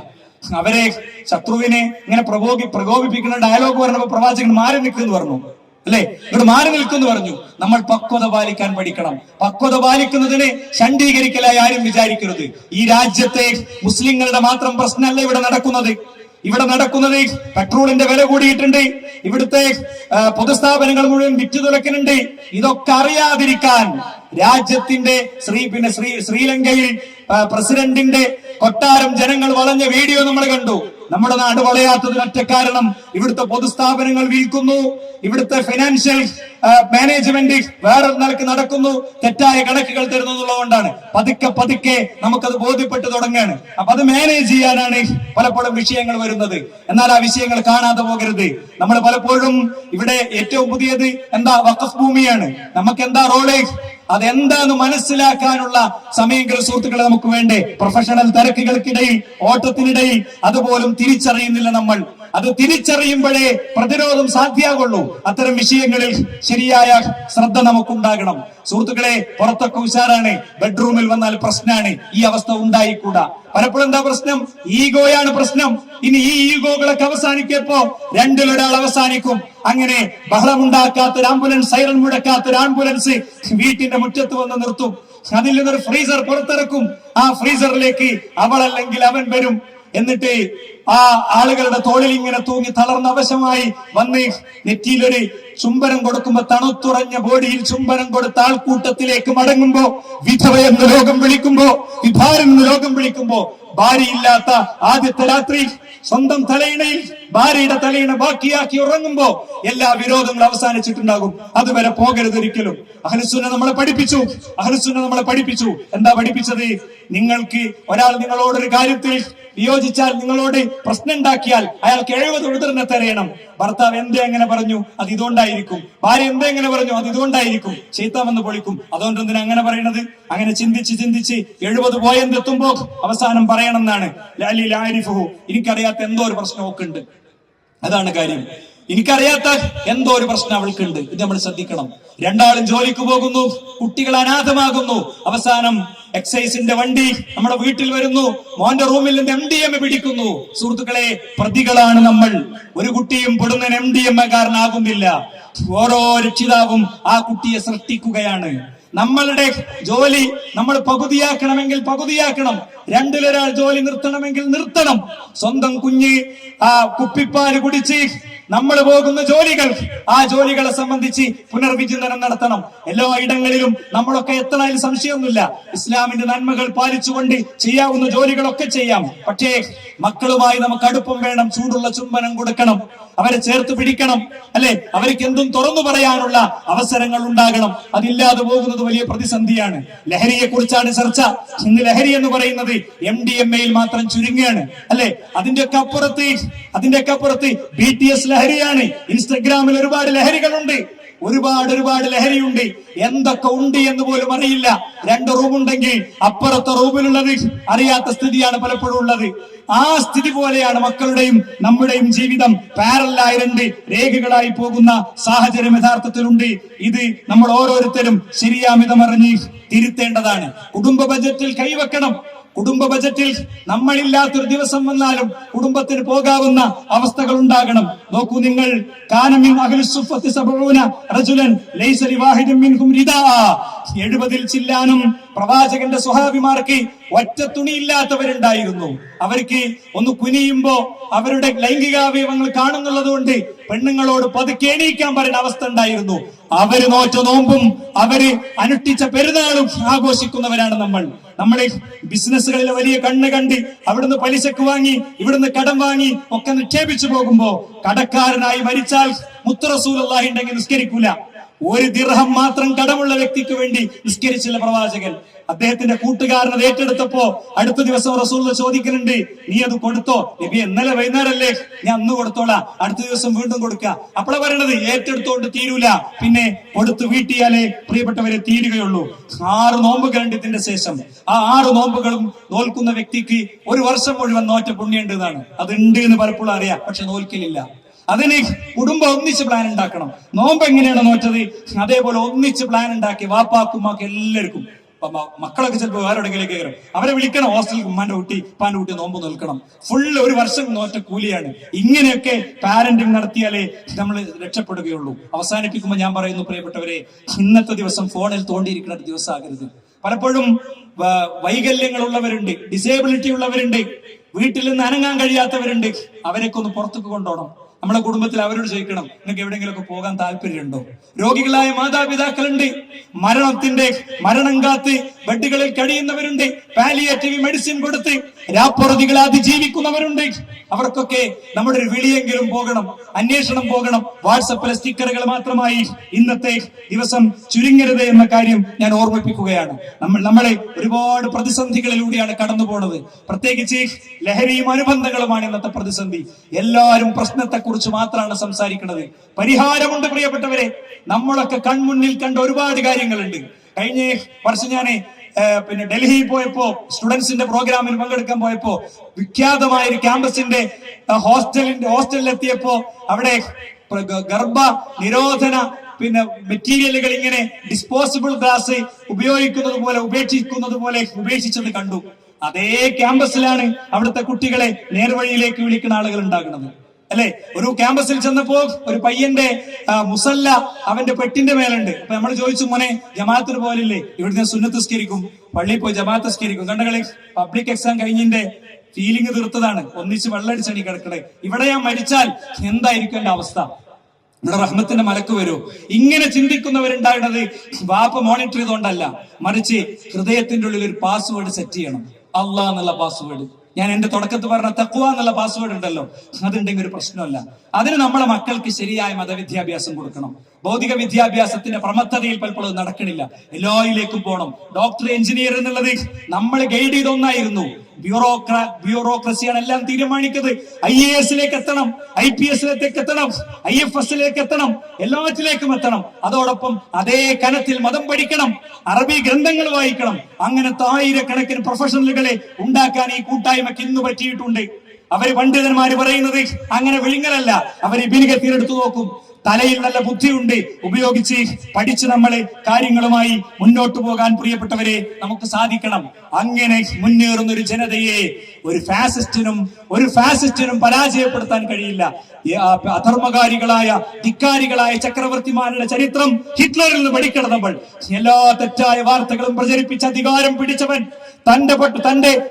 അവരെ ശത്രുവിനെ ഇങ്ങനെ പ്രകോപിപ്പിക്കുന്ന ഡയലോഗ് പറഞ്ഞപ്പോ പ്രവാചകൻ മാറി നിൽക്കുന്നു പറഞ്ഞു അല്ലെ. ഇവിടെ മാറി നിൽക്കുന്നു പറഞ്ഞു. നമ്മൾ പക്വത പാലിക്കാൻ പഠിക്കണം. പക്വത പാലിക്കുന്നതിന് ഷണ്ഡീകരിക്കലായി ആരും വിചാരിക്കരുത്. ഈ രാജ്യത്തെ മുസ്ലിങ്ങളുടെ മാത്രം പ്രശ്നമല്ല ഇവിടെ നടക്കുന്നത്. പെട്രോളിന്റെ വില കൂടിയിട്ടുണ്ട്. ഇവിടുത്തെ പൊതുസ്ഥാപനങ്ങൾ മുഴുവൻ വിറ്റു തുലക്കുന്നുണ്ട്. ഇതൊക്കെ അറിയാതിരിക്കാൻ രാജ്യത്തിന്റെ ശ്രീലങ്കയിൽ പ്രസിഡന്റിന്റെ കൊട്ടാരം ജനങ്ങൾ വളഞ്ഞ വീഡിയോ നമ്മൾ കണ്ടു. നമ്മുടെ നാട് വളയാത്തതിന് ഒറ്റ കാരണം ഇവിടുത്തെ പൊതുസ്ഥാപനങ്ങൾ വിൽക്കുന്നു, ഇവിടുത്തെ ഫിനാൻഷ്യൽ മാനേജ്മെന്റ് വേറൊരു നിലക്ക് നടക്കുന്നു, തെറ്റായ കണക്കുകൾ തരുന്നു എന്നുള്ളതുകൊണ്ടാണ്. പതുക്കെ നമുക്കത് ബോധ്യപ്പെട്ടു തുടങ്ങുകയാണ്. അപ്പൊ അത് മാനേജ് ചെയ്യാനാണ് പലപ്പോഴും വിഷയങ്ങൾ വരുന്നത്. എന്നാൽ ആ വിഷയങ്ങൾ കാണാതെ പോകരുത്. നമ്മൾ പലപ്പോഴും ഇവിടെ ഏറ്റവും പുതിയത് എന്താ, വഖഫ് ഭൂമിയാണ്. നമുക്ക് എന്താ റോള്, അതെന്താന്ന് മനസ്സിലാക്കാനുള്ള സമയങ്ങൾ സുഹൃത്തുക്കളെ നമുക്ക് വേണ്ടേ. പ്രൊഫഷണൽ തിരക്കുകൾക്കിടയിൽ, ഓട്ടത്തിനിടയിൽ അതുപോലും തിരിച്ചറിയുന്നില്ല നമ്മൾ. അത് തിരിച്ചറിയുമ്പോഴേ പ്രതിരോധം സാധ്യമാകുള്ളൂ. അത്തരം വിഷയങ്ങളിൽ ശരിയായ ശ്രദ്ധ നമുക്കുണ്ടാകണം. സുഹൃത്തുക്കളെ, പുറത്തൊക്കെ ഉഷാറാണ്, ബെഡ്റൂമിൽ വന്നാൽ പ്രശ്നമാണ്. ഈ അവസ്ഥ ഉണ്ടായിക്കൂടാ. പലപ്പോഴും എന്താ പ്രശ്നം? ഈഗോയാണ് പ്രശ്നം. ഇനി ഈ ഈഗോകളൊക്കെ അവസാനിക്കപ്പോ രണ്ടിലൊരാൾ അവസാനിക്കും. അങ്ങനെ ബഹളമുണ്ടാക്കാത്തൊരു ആംബുലൻസ്, സൈറൺ മുഴക്കാത്തൊരു ആംബുലൻസ് വീട്ടിന്റെ മുറ്റത്ത് വന്ന് നിർത്തും. അതിൽ നിന്നൊരു ഫ്രീസർ പുറത്തിറക്കും. ആ ഫ്രീസറിലേക്ക് അവളല്ലെങ്കിൽ അവൻ വരും. എന്നിട്ട് ആ ആളുകളുടെ തോളിൽ ഇങ്ങനെ തൂങ്ങി തളർന്ന അവശമായി വന്ന് നെറ്റിയിലൊരു ചുംബനം കൊടുക്കുമ്പോ, തണുത്തുറഞ്ഞ ബോഡിയിൽ ചുംബനം കൊടുത്ത ആൾക്കൂട്ടത്തിലേക്ക് മടങ്ങുമ്പോ, വിധവയെന്ന് ലോകം വിളിക്കുമ്പോ, വിഭാരെന്ന് ലോകം വിളിക്കുമ്പോ, ഭാര്യയില്ലാത്ത ആദ്യത്തെ രാത്രി സ്വന്തം തലയിണയിൽ ഭാര്യയുടെ തലയിണ ബാക്കിയാക്കി ഉറങ്ങുമ്പോ എല്ലാ വിരോധങ്ങളും അവസാനിച്ചിട്ടുണ്ടാകും. അതുവരെ പോകരുത് ഒരിക്കലും. അഹ്ലുസുന്ന നമ്മളെ പഠിപ്പിച്ചു. എന്താ പഠിപ്പിച്ചത്? നിങ്ങൾക്ക് ഒരാൾ നിങ്ങളോടൊരു കാര്യത്തിൽ വിയോജിച്ചാൽ, നിങ്ങളോട് പ്രശ്നം ഉണ്ടാക്കിയാൽ അയാൾക്ക് 70 ഉദറിനെ തരയണം. ഭർത്താവ് എന്തേ അങ്ങനെ പറഞ്ഞു? അത് ഇതുകൊണ്ടായിരിക്കും. ഭാര്യ എന്തേ അങ്ങനെ പറഞ്ഞു? അത് ഇതുകൊണ്ടായിരിക്കും. ശൈത്താൻ വന്ന് പൊളിക്കും. അതുകൊണ്ട് എന്തിനാ അങ്ങനെ പറയണത്? അങ്ങനെ ചിന്തിച്ച് 70 പോയെന്തെത്തുമ്പോ അവസാനം പറയണം എന്നാണ്, എനിക്കറിയാത്ത എന്തോ ഒരു പ്രശ്നം ഒക്കെ ഉണ്ട്. അതാണ് കാര്യം. എനിക്കറിയാത്ത എന്തോ ഒരു പ്രശ്നം അവൾക്കുണ്ട്. ഇത് നമ്മൾ ശ്രദ്ധിക്കണം. രണ്ടാളും ജോലിക്ക് പോകുന്നു, കുട്ടികൾ അനാഥമാകുന്നു. അവസാനം എക്സൈസിന്റെ വണ്ടി നമ്മുടെ വീട്ടിൽ വരുന്നു, മോന്റെ റൂമിൽ നിന്ന് MDMA പിടിക്കുന്നു. സുഹൃത്തുക്കളെ, പ്രതികളാണ് നമ്മൾ. ഒരു കുട്ടിയും പെടുന്ന MDMA കാരനാകുന്നില്ല. ഓരോ രക്ഷിതാവും ആ കുട്ടിയെ സൃഷ്ടിക്കുകയാണ്. നമ്മളുടെ ജോലി നമ്മൾ പകുതിയാക്കണമെങ്കിൽ പകുതിയാക്കണം. രണ്ടിലൊരാൾ ജോലി നിർത്തണമെങ്കിൽ നിർത്തണം. സ്വന്തം കുഞ്ഞ് ആ കുപ്പിപ്പാല് കുടിച്ച് നമ്മൾ പോകുന്ന ജോലികൾ, ആ ജോലികളെ സംബന്ധിച്ച് പുനർവിചിന്തനം നടത്തണം. എല്ലാ ഇടങ്ങളിലും നമ്മളൊക്കെ എത്തണതിൽ സംശയമൊന്നുമില്ല. ഇസ്ലാമിന്റെ നന്മകൾ പാലിച്ചുകൊണ്ട് ചെയ്യാവുന്ന ജോലികളൊക്കെ ചെയ്യാം. പക്ഷേ മക്കളുമായി നമുക്ക് അടുപ്പം വേണം. ചൂടുള്ള ചുംബനം കൊടുക്കണം, അവരെ ചേർത്ത് പിടിക്കണം, അല്ലെ? അവർക്ക് എന്തും തുറന്നു പറയാനുള്ള അവസരങ്ങൾ ഉണ്ടാകണം. അതില്ലാതെ പോകുന്നത് വലിയ പ്രതിസന്ധിയാണ്. ലഹരിയെ കുറിച്ചാണ് ചർച്ച. ഇന്ന് ലഹരി എന്ന് പറയുന്നത് MDMA മാത്രം ചുരുങ്ങുകയാണ്, അല്ലെ? അതിന്റെയൊക്കെ അപ്പുറത്ത് BTS ലഹരിയാണ്. ഇൻസ്റ്റഗ്രാമിൽ ഒരുപാട് ലഹരികളുണ്ട്. ഒരുപാട് ലഹരിയുണ്ട്. എന്തൊക്കെ ഉണ്ട് എന്ന് പോലും അറിയില്ല. 2 റൂമുണ്ടെങ്കിൽ അപ്പുറത്തെ റൂമിലുള്ളത് അറിയാത്ത സ്ഥിതിയാണ് പലപ്പോഴും ഉള്ളത്. ആ സ്ഥിതി പോലെയാണ് മക്കളുടെയും നമ്മുടെയും ജീവിതം. പാരലായി 2 രേഖകളായി പോകുന്ന സാഹചര്യം യഥാർത്ഥത്തിലുണ്ട്. ഇത് നമ്മൾ ഓരോരുത്തരും ശരിയാമിതമറിഞ്ഞ് തിരുത്തേണ്ടതാണ്. കുടുംബ ബജറ്റിൽ കൈവെക്കണം. കുടുംബ ബജറ്റിൽ നമ്മളില്ലാത്തൊരു ദിവസം വന്നാലും കുടുംബത്തിന് പോകാവുന്ന അവസ്ഥകൾ ഉണ്ടാകണം. നോക്കൂ നിങ്ങൾ, കാനമിൻ അഹ്ലുസ്സുഫത്തി 70 റജുലൻ ലൈസ ലിവാഹിദിൻ മിൻഹും റിദാ. 70 ചില്ലാനും പ്രവാചകന്റെ സ്വഹാബിമാർക്ക് ഒറ്റ തുണിയില്ലാത്തവരുണ്ടായിരുന്നു. അവർക്ക് ഒന്ന് കുനിയുമ്പോ അവരുടെ ലൈംഗികാവയവങ്ങൾ കാണുന്നുള്ളത് കൊണ്ട് പെണ്ണുങ്ങളോട് പതുക്കെ എണീക്കാൻ പറയുന്ന അവസ്ഥ ഉണ്ടായിരുന്നു. അവര് നോറ്റ നോമ്പും അവര് അനുഷ്ഠിച്ച പെരുന്നാളും ആഘോഷിക്കുന്നവരാണ് നമ്മൾ. നമ്മളെ ബിസിനസ്സുകളിൽ വലിയ കണ്ണ് കണ്ട് അവിടുന്ന് പലിശക്ക് വാങ്ങി, ഇവിടുന്ന് കടം വാങ്ങി ഒക്കെ നിക്ഷേപിച്ചു പോകുമ്പോ കടക്കാരനായി മരിച്ചാൽ മുത്ത് റസൂലുള്ളാഹി ഉണ്ടെങ്കിൽ നിസ്കരിക്കൂല. 1 ദിർഹം മാത്രം കടമുള്ള വ്യക്തിക്ക് വേണ്ടി നിസ്കരിച്ചില്ല പ്രവാചകൻ. അദ്ദേഹത്തിന്റെ കൂട്ടുകാരൻ അത് ഏറ്റെടുത്തപ്പോ അടുത്ത ദിവസം റസൂൽ ചോദിക്കുന്നുണ്ട്, നീ അത് കൊടുത്തോ? നബി, ഇന്നലെ വൈകുന്നേരല്ലേ, ഞാൻ അന്ന് കൊടുത്തോളാം, അടുത്ത ദിവസം വീണ്ടും കൊടുക്ക. അപ്പോഴാ പറയണത്, ഏറ്റെടുത്തോണ്ട് തീരൂല, പിന്നെ കൊടുത്തു വീട്ടിയാലേ പ്രിയപ്പെട്ടവരെ തീരുകയുള്ളൂ. 6 നോമ്പുകളുണ്ട് ഇതിന്റെ ശേഷം. ആ 6 നോമ്പുകളും നോൽക്കുന്ന വ്യക്തിക്ക് 1 വർഷം മുഴുവൻ നോറ്റ പുണ്യുണ്ട് എന്നാണ്. അതുണ്ട് എന്ന് പലപ്പോഴും അറിയാം, പക്ഷെ നോൽക്കലില്ല. അതിന് കുടുംബം ഒന്നിച്ച് പ്ലാൻ ഉണ്ടാക്കണം. നോമ്പ് എങ്ങനെയാണ് നോറ്റത്, അതേപോലെ ഒന്നിച്ച് പ്ലാൻ ഉണ്ടാക്കി വാപ്പാക്കുമാക്ക് എല്ലാവർക്കും. മക്കളൊക്കെ ചിലപ്പോൾ വേറെവിടെങ്കിലേക്ക് കയറും, അവരെ വിളിക്കണം. ഹോസ്റ്റലിൽ ഉമ്മാന്റെ കുട്ടി ഉപ്പാന്റെ കുട്ടി നോമ്പ് നോൽക്കണം. ഫുള്ള് 1 വർഷം നോറ്റ കൂലിയാണ്. ഇങ്ങനെയൊക്കെ പാരന്റിങ് നടത്തിയാലേ നമ്മൾ രക്ഷപ്പെടുകയുള്ളൂ. അവസാനിപ്പിക്കുമ്പോൾ ഞാൻ പറയുന്നു, പ്രിയപ്പെട്ടവരെ, ഇന്നത്തെ ദിവസം ഫോണിൽ തോണ്ടിയിരിക്കുന്ന ഒരു ദിവസം ആകരുത്. പലപ്പോഴും വൈകല്യങ്ങൾ ഉള്ളവരുണ്ട്, ഡിസേബിലിറ്റി ഉള്ളവരുണ്ട്, വീട്ടിൽ നിന്ന് അനങ്ങാൻ കഴിയാത്തവരുണ്ട്. അവരൊക്കെ ഒന്ന് പുറത്തേക്ക് കൊണ്ടുപോകണം. നമ്മളെ കുടുംബത്തിൽ അവരോട് ചോദിക്കണം, നിങ്ങൾക്ക് എവിടെയെങ്കിലുമൊക്കെ പോകാൻ താല്പര്യമുണ്ടോ? രോഗികളായ മാതാപിതാക്കളുണ്ട്, മരണം കാത്ത് ബെഡുകളിൽ കഴിയുന്നവരുണ്ട്, പാലിയേറ്റീവ് മെഡിസിൻ കൊടുത്ത് രാപ്പുറതികളെ അതിജീവിക്കുന്നവരുണ്ട്. അവർക്കൊക്കെ നമ്മുടെ ഒരു വിളിയെങ്കിലും പോകണം, അന്വേഷണം പോകണം. വാട്സപ്പിലെ സ്റ്റിക്കറുകൾ മാത്രമായി ഇന്നത്തെ ദിവസം ചുരുങ്ങരുത് എന്ന കാര്യം ഞാൻ ഓർമ്മിപ്പിക്കുകയാണ്. നമ്മളെ ഒരുപാട് പ്രതിസന്ധികളിലൂടെയാണ് കടന്നു പോണത്. പ്രത്യേകിച്ച് ലഹരിയും അനുബന്ധങ്ങളുമാണ് ഇന്നത്തെ പ്രതിസന്ധി. എല്ലാവരും പ്രശ്നത്തെ കുറിച്ച് മാത്രമാണ് സംസാരിക്കുന്നത്. പരിഹാരമുണ്ട് പ്രിയപ്പെട്ടവരെ. നമ്മളൊക്കെ കൺമുന്നിൽ കണ്ട ഒരുപാട് കാര്യങ്ങളുണ്ട്. കഴിഞ്ഞ വർഷം ഞാൻ പിന്നെ ഡൽഹിയിൽ പോയപ്പോ സ്റ്റുഡൻസിന്റെ പ്രോഗ്രാമിൽ പങ്കെടുക്കാൻ പോയപ്പോ വിഖ്യാതമായ ഒരു ക്യാമ്പസിന്റെ ഹോസ്റ്റലിലെത്തിയപ്പോ അവിടെ ഗർഭ നിരോധന പിന്നെ മെറ്റീരിയലുകൾ ഇങ്ങനെ ഡിസ്പോസിബിൾ ഗ്ലാസ് ഉപേക്ഷിക്കുന്നത് പോലെ ഉപേക്ഷിച്ചത് കണ്ടു. അതേ ക്യാമ്പസിലാണ് അവിടുത്തെ കുട്ടികളെ നേർവഴിയിലേക്ക് വിളിക്കുന്ന ആളുകൾ ഉണ്ടാകുന്നത് അല്ലെ. ഒരു ക്യാമ്പസിൽ ചെന്നപ്പോ ഒരു പയ്യന്റെ മുസല്ല അവന്റെ പെട്ടിന്റെ മേലുണ്ട്. അപ്പൊ നമ്മൾ ചോദിച്ചു, മോനെ ജമാഅത്തിന് പോലില്ലേ? ഇവിടുന്ന് സുന്നത്ത് നിസ്കരിക്കും, പള്ളിയിൽ പോയി ജമാഅത്ത് നിസ്കരിക്കും. കണ്ടകളെ പബ്ലിക് എക്സാം കഴിഞ്ഞിന്റെ ഫീലിംഗ് തീർത്തതാണ്, ഒന്നിച്ച് വെള്ളടിച്ചണി കിടക്കണേ. ഇവിടെ ഞാൻ മരിച്ചാൽ എന്തായിരിക്കും എന്റെ അവസ്ഥ? ഇവിടെ റഹ്മത്തിന്റെ മലക്ക് വരൂ. ഇങ്ങനെ ചിന്തിക്കുന്നവരുണ്ടാകുന്നത് വാപ്പ മോണിറ്റർ ചെയ്തുകൊണ്ടല്ല, മറിച്ച് ഹൃദയത്തിന്റെ ഉള്ളിൽ ഒരു പാസ്വേഡ് സെറ്റ് ചെയ്യണം. അള്ളാഹ് എന്നുള്ള പാസ്വേഡ്. ഞാൻ എന്റെ തുടക്കത്തിൽ പറഞ്ഞ തഖ്വ എന്നുള്ള പാസ്വേഡ് ഉണ്ടല്ലോ, അതുണ്ടെങ്കിൽ ഒരു പ്രശ്നമല്ല. അതിന് നമ്മളെ മക്കൾക്ക് ശരിയായ മതവിദ്യാഭ്യാസം കൊടുക്കണം. ഭൗതിക വിദ്യാഭ്യാസത്തിന്റെ പ്രമത്തതയിൽ പലപ്പോഴും നടക്കണില്ല. എല്ലായിലേക്കും പോകണം. ഡോക്ടർ, എഞ്ചിനീയർ എന്നുള്ളത് നമ്മൾ ഗൈഡ് ചെയ്ത ഒന്നായിരുന്നു. ബ്യൂറോക്രസിയാണ് എല്ലാം തീരുമാനിക്കുന്നത്. IAS എത്തണം, IPS എത്തണം, IFS എത്തണം, എല്ലാറ്റിലേക്കും എത്തണം. അതോടൊപ്പം അതേ കനത്തിൽ മതം പഠിക്കണം, അറബി ഗ്രന്ഥങ്ങൾ വായിക്കണം. അങ്ങനത്തെ ആയിരക്കണക്കിന് പ്രൊഫഷണലുകളെ ഉണ്ടാക്കാൻ ഈ കൂട്ടായ്മയ്ക്ക് ഇന്ന് പറ്റിയിട്ടുണ്ട്. അവര് പണ്ഡിതന്മാര് പറയുന്നത് അങ്ങനെ വിഴുങ്ങലല്ല, അവര് ബിനികത്തിനെടുത്തു നോക്കും. തലയിൽ നല്ല ബുദ്ധിയുണ്ട്, ഉപയോഗിച്ച് പഠിച്ച് നമ്മള് കാര്യങ്ങളുമായി മുന്നോട്ട് പോകാൻ പ്രിയപ്പെട്ടവരെ നമുക്ക് സാധിക്കണം. അങ്ങനെ മുന്നേറുന്ന ഒരു ജനതയെ ഒരു ഫാസിസ്റ്റിനും പരാജയപ്പെടുത്താൻ കഴിയില്ല. അധർമ്മകാരികളായ ധിക്കാരികളായ ചക്രവർത്തിമാരുടെ ചരിത്രം ഹിറ്റ്ലറിൽ നിന്ന് പഠിക്കണം നമ്മൾ. എല്ലാ തെറ്റായ വാർത്തകളും പ്രചരിപ്പിച്ച് അധികാരം പിടിച്ചവൻ തന്റെ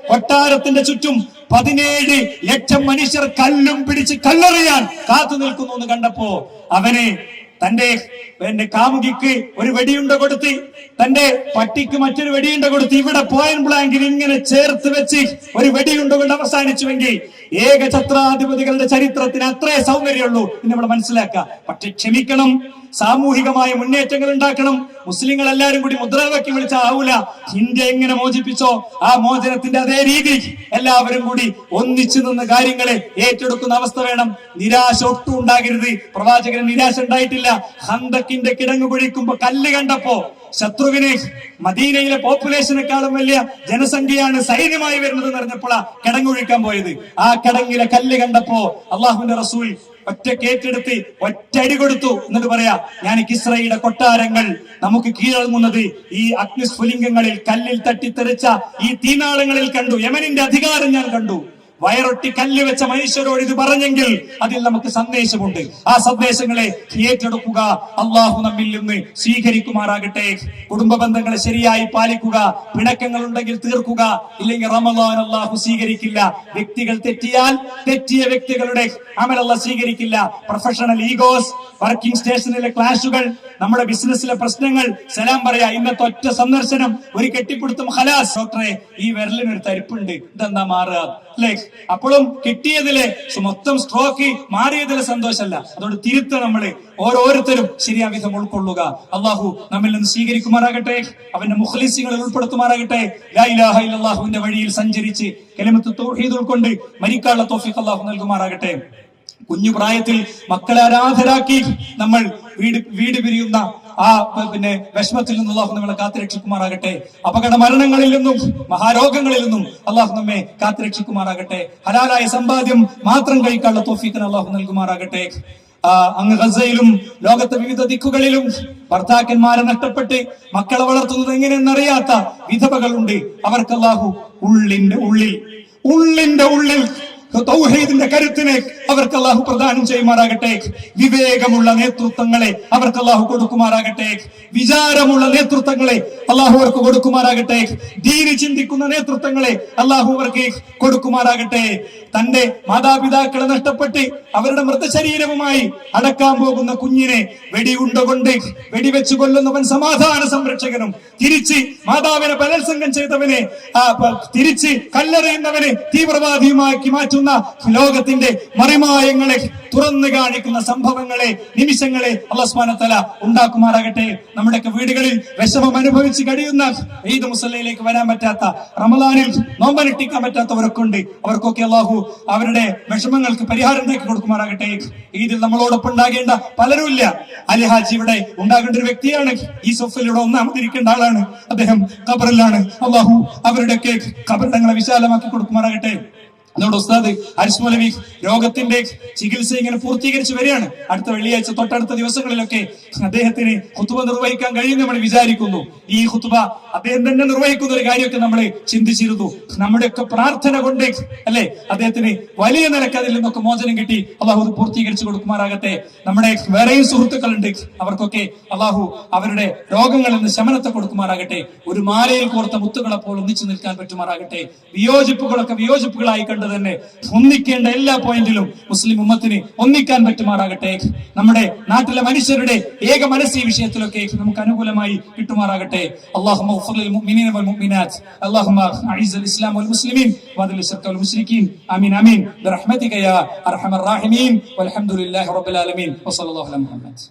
കൊട്ടാരത്തിന്റെ ചുറ്റും 17 ലക്ഷം മനുഷ്യർ കല്ലും പിടിച്ച് കല്ലെറിയാൻ കാത്തു നിൽക്കുന്നു എന്ന് കണ്ടപ്പോ അവന് തന്റെ കാമുകിക്ക് ഒരു വെടിയുണ്ട കൊടുത്ത്, തന്റെ പട്ടിക്ക് മറ്റൊരു വെടിയുണ്ട കൊടുത്ത്, ഇവിടെ പോയിന്റ് ബ്ലാങ്കിൽ ഇങ്ങനെ ചേർത്ത് വെച്ച് ഒരു വെടിയുണ്ട കൊണ്ട് അവസാനിച്ചുവെങ്കിൽ ഏകഛത്രാധിപതികളുടെ ചരിത്രത്തിന് അത്രേ സൗന്ദര്യമുള്ളൂ എന്ന് നമ്മൾ മനസ്സിലാക്കുക. പക്ഷെ ക്ഷമിക്കണം, സാമൂഹികമായ മുന്നേറ്റങ്ങൾ ഉണ്ടാക്കണം. മുസ്ലിങ്ങൾ എല്ലാവരും കൂടി മുദ്രാവാക്യം വിളിച്ച ആവൂല. ഇന്ത്യ എങ്ങനെ മോചിപ്പിച്ചോ ആ മോചനത്തിന്റെ അതേ രീതി എല്ലാവരും കൂടി ഒന്നിച്ചു നിന്ന് കാര്യങ്ങളെ ഏറ്റെടുക്കുന്ന അവസ്ഥ വേണം. നിരാശ ഒട്ടും ഉണ്ടാകരുത്. പ്രവാചകന് നിരാശ ഉണ്ടായിട്ടില്ല. ഹന്തക്കിന്റെ കിടങ്ങ് കുഴിക്കുമ്പോ കല്ല് കണ്ടപ്പോ ശത്രുവിന് മദീനയിലെ പോപ്പുലേഷനേക്കാളും വലിയ ജനസംഖ്യയാണ് സൈന്യമായി വരുന്നത് എന്ന് പറഞ്ഞപ്പോഴാ കിടങ്ങൊഴിക്കാൻ പോയത്. ആ കിടങ്ങിലെ കല്ല് കണ്ടപ്പോ അള്ളാഹുവിന്റെ റസൂൽ ഒറ്റക്കേറ്റെടുത്ത് ഒറ്റടി കൊടുത്തു. എന്നിട്ട് പറയാ, ഞാൻ കിസ്രയുടെ കൊട്ടാരങ്ങൾ നമുക്ക് കീഴടങ്ങുന്നത് ഈ അഗ്നിസ്ഫുലിംഗങ്ങളിൽ കല്ലിൽ തട്ടിത്തെറിച്ച ഈ തീനാളങ്ങളിൽ കണ്ടു. യമനിന്റെ അധികാരം ഞാൻ കണ്ടു. വയറൊട്ടി കല്ല് വെച്ച മനുഷ്യരോട് ഇത് പറഞ്ഞെങ്കിൽ അതിൽ നമുക്ക് സന്ദേശമുണ്ട്. ആ സന്ദേശങ്ങളെ ഏറ്റെടുക്കുക. അള്ളാഹു നമ്മിൽ നിന്ന് സ്വീകരിക്കുമാറാകട്ടെ. കുടുംബ ബന്ധങ്ങളെ ശരിയായി പാലിക്കുക. പിണക്കങ്ങൾ ഉണ്ടെങ്കിൽ തീർക്കുക. ഇല്ലെങ്കിൽ റമളാൻ അള്ളാഹു സ്വീകരിക്കില്ല. വ്യക്തികൾ തെറ്റിയാൽ തെറ്റിയ വ്യക്തികളുടെ അമൽ അല്ലാഹു സ്വീകരിക്കില്ല. പ്രൊഫഷണൽ ഈഗോസ്, വർക്കിംഗ് സ്റ്റേഷനിലെ ക്ലാഷുകൾ, നമ്മുടെ ബിസിനസ്സിലെ പ്രശ്നങ്ങൾ, സലാം പറയാ, ഇന്നത്തെ ഒറ്റ സന്ദർശനം, ഒരു കെട്ടിപ്പിടുത്തം, ഖലാസ്. ഡോക്ടറെ, ഈ വിരലിനൊരു തരിപ്പുണ്ട്, ഇതെന്താ മാറുക അല്ലെ? അപ്പോഴും കിട്ടിയതിലെ മൊത്തം സ്ട്രോക്ക് മാറിയതിലെ സന്തോഷമല്ല. അതുകൊണ്ട് തിരുത്ത നമ്മള് ഓരോരുത്തരും ശരിയാ വിധം ഉൾക്കൊള്ളുക. അള്ളാഹു നമ്മിൽ നിന്ന് സ്വീകരിക്കുമാറാകട്ടെ. അവന്റെ മുഖ്ലിസുകളിൽ ഉൾപ്പെടുത്തുമാറാകട്ടെ. ലാ ഇലാഹ ഇല്ലല്ലാഹുവിന്റെ വഴിയിൽ സഞ്ചരിച്ച് കലിമത്ത് തൗഹീദ് ഉൾക്കൊണ്ട് മരിക്കാനുള്ള തൗഫീഖ് അള്ളാഹു നൽകുമാറാകട്ടെ. കുഞ്ഞു പ്രായത്തിൽ മക്കളെ അനാഥരാക്കി നമ്മൾ വീട് പിരിയുന്ന ആ വിഷമത്തിൽ നിന്നും അള്ളാഹു നമ്മളെ കാത്തുരക്ഷിക്കുമാറാകട്ടെ. അപകട മരണങ്ങളിൽ നിന്നും മഹാരോഗങ്ങളിൽ നിന്നും അള്ളാഹു നമ്മെ കാത്തുരക്ഷിക്കുമാറാകട്ടെ. ഹലാലായ സമ്പാദ്യം മാത്രം കഴിക്കാനുള്ള തൗഫീഖിന് അള്ളാഹു നൽകുമാറാകട്ടെ. അങ്ങ് ഗസയിലും ലോകത്തെ വിവിധ ദിക്കുകളിലും ഭർത്താക്കന്മാരെ നഷ്ടപ്പെട്ട് മക്കളെ വളർത്തുന്നത് എങ്ങനെയെന്നറിയാത്ത വിധവകളുണ്ട്. അവർക്ക് അള്ളാഹു ഉള്ളിന്റെ ഉള്ളിൽ തൗഹീദിന്റെ കരുത്തിനെ അവർക്ക് അള്ളാഹു പ്രദാനം ചെയ്യുമാറാകട്ടെ. വിവേകമുള്ള നേതൃത്വങ്ങളെ അവർക്ക് അള്ളാഹു കൊടുക്കുമാറാകട്ടെ. വിചാരമുള്ള നേതൃത്വങ്ങളെ അള്ളാഹു അവർക്ക് കൊടുക്കുമാറാകട്ടെ. ദീനി ചിന്തിക്കുന്ന നേതൃത്വങ്ങളെ അള്ളാഹു അവർക്ക് കൊടുക്കുമാറാകട്ടെ. തന്റെ മാതാപിതാക്കളെ നഷ്ടപ്പെട്ട് അവരുടെ മൃതശരീരവുമായി അടക്കാൻ പോകുന്ന കുഞ്ഞിനെ വെടിയുണ്ട കൊണ്ട് വെടിവെച്ചു കൊല്ലുന്നവൻ സമാധാന സംരക്ഷകനും, തിരിച്ച് മാതാവിനെ ബലാത്സംഗം ചെയ്തവനെ തിരിച്ച് കല്ലെറിയുന്നവനെ തീവ്രവാദിയുമാക്കി മാറ്റുന്ന ലോകത്തിന്റെ കർമ്മമായങ്ങളെ തുറന്നു കാണിക്കുന്ന സംഭവങ്ങളെ, നിമിഷങ്ങളെ അല്ലാഹു സുബ്ഹാനഹു വ തആല ഉണ്ടാക്കുമാറാകട്ടെ. നമ്മുടെയൊക്കെ വീടുകളിൽ വിഷമം അനുഭവിച്ച് കഴിയുന്ന, ഈദ് മുസല്ലയിലേക്ക് വരാൻ പറ്റാത്ത, റമദാനിൽ നോമ്പനുഷ്ഠിക്കാൻ പറ്റാത്തവരൊക്കെ ഉണ്ട്. അവർക്കൊക്കെ അല്ലാഹു അവരുടെ വിഷമങ്ങൾക്ക് പരിഹാരം ഉണ്ടാക്കി കൊടുക്കുമാറാകട്ടെ. ഈദിൽ നമ്മളോടൊപ്പം ഉണ്ടാകേണ്ട പലരും ഇല്ല. അലിഹാജി ഇവിടെ ഉണ്ടാകേണ്ട ഒരു വ്യക്തിയാണ്. ഈ സൊഫയിലൂടെ ഒന്നാമതിരിക്കേണ്ട ആളാണ്. അദ്ദേഹം ഖബറിലാണ്. അല്ലാഹു അവരുടെയൊക്കെ ഖബറിടങ്ങളെ വിശാലമാക്കി കൊടുക്കുമാറാകട്ടെ. അതോടെ ഉസ്താദ് ഹാരിസ് മൗലവി രോഗത്തിന്റെ ചികിത്സ ഇങ്ങനെ പൂർത്തീകരിച്ചു വരികയാണ്. അടുത്ത വെള്ളിയാഴ്ച തൊട്ടടുത്ത ദിവസങ്ങളിലൊക്കെ അദ്ദേഹത്തിന് ഖുതുബ നിർവഹിക്കാൻ കഴിയുമെന്ന് നമ്മൾ വിചാരിക്കുന്നു. ഈ ഖുതുബ അദ്ദേഹം തന്നെ നിർവഹിക്കുന്ന ഒരു കാര്യമൊക്കെ നമ്മൾ ചിന്തിച്ചിരുന്നു. നമ്മുടെയൊക്കെ പ്രാർത്ഥന കൊണ്ട് അല്ലെ അദ്ദേഹത്തിന് വലിയ നിലക്ക് അതിൽ നിന്നൊക്കെ മോചനം കിട്ടി. അള്ളാഹു പൂർത്തീകരിച്ചു കൊടുക്കുമാറാകട്ടെ. നമ്മുടെ വേറെയും സുഹൃത്തുക്കളുണ്ട്. അവർക്കൊക്കെ അള്ളാഹു അവരുടെ രോഗങ്ങളിൽ നിന്ന് ശമനത്തെ കൊടുക്കുമാറാകട്ടെ. ഒരു മാലയിൽ കോർത്ത മുത്തുകളെ പോലെ ഒന്നിച്ചു നിൽക്കാൻ പറ്റുമാറാകട്ടെ. വിയോജിപ്പുകളൊക്കെ വിയോജിപ്പുകളായി കണ്ട് തന്നെ ഒന്നിക്കേണ്ട എല്ലാ പോയിന്റിലും മുസ്ലിം ഉമ്മത്തിന് ഒന്നിക്കാൻ പറ്റുമാറാകട്ടെ. നമ്മുടെ നാട്ടിലെ മനുഷ്യരുടെ ഏക മനസ്സ് ഈ വിഷയത്തിലൊക്കെ നമുക്ക് അനുകൂലമായി കിട്ടുമാറാകട്ടെ. അല്ലാഹുമ്മ ഗ്ഫിർ ലിൽ മുഅ്മിനീന വൽ മുഅ്മിനാത്ത്, അല്ലാഹുമ്മ അഇസ്ൽ ഇസ്ലാം വൽ മുസ്ലിമീൻ വദിൽ ശർക വൽ മുശ്രിക്കീൻ. ആമീൻ ആമീൻ ബിറഹ്മതിക യാ അർഹമർ റഹീമീൻ. വൽഹംദുലില്ലാഹി റബ്ബിൽ ആലമീൻ. വസല്ലല്ലാഹു അലാ മുഹമ്മദ്.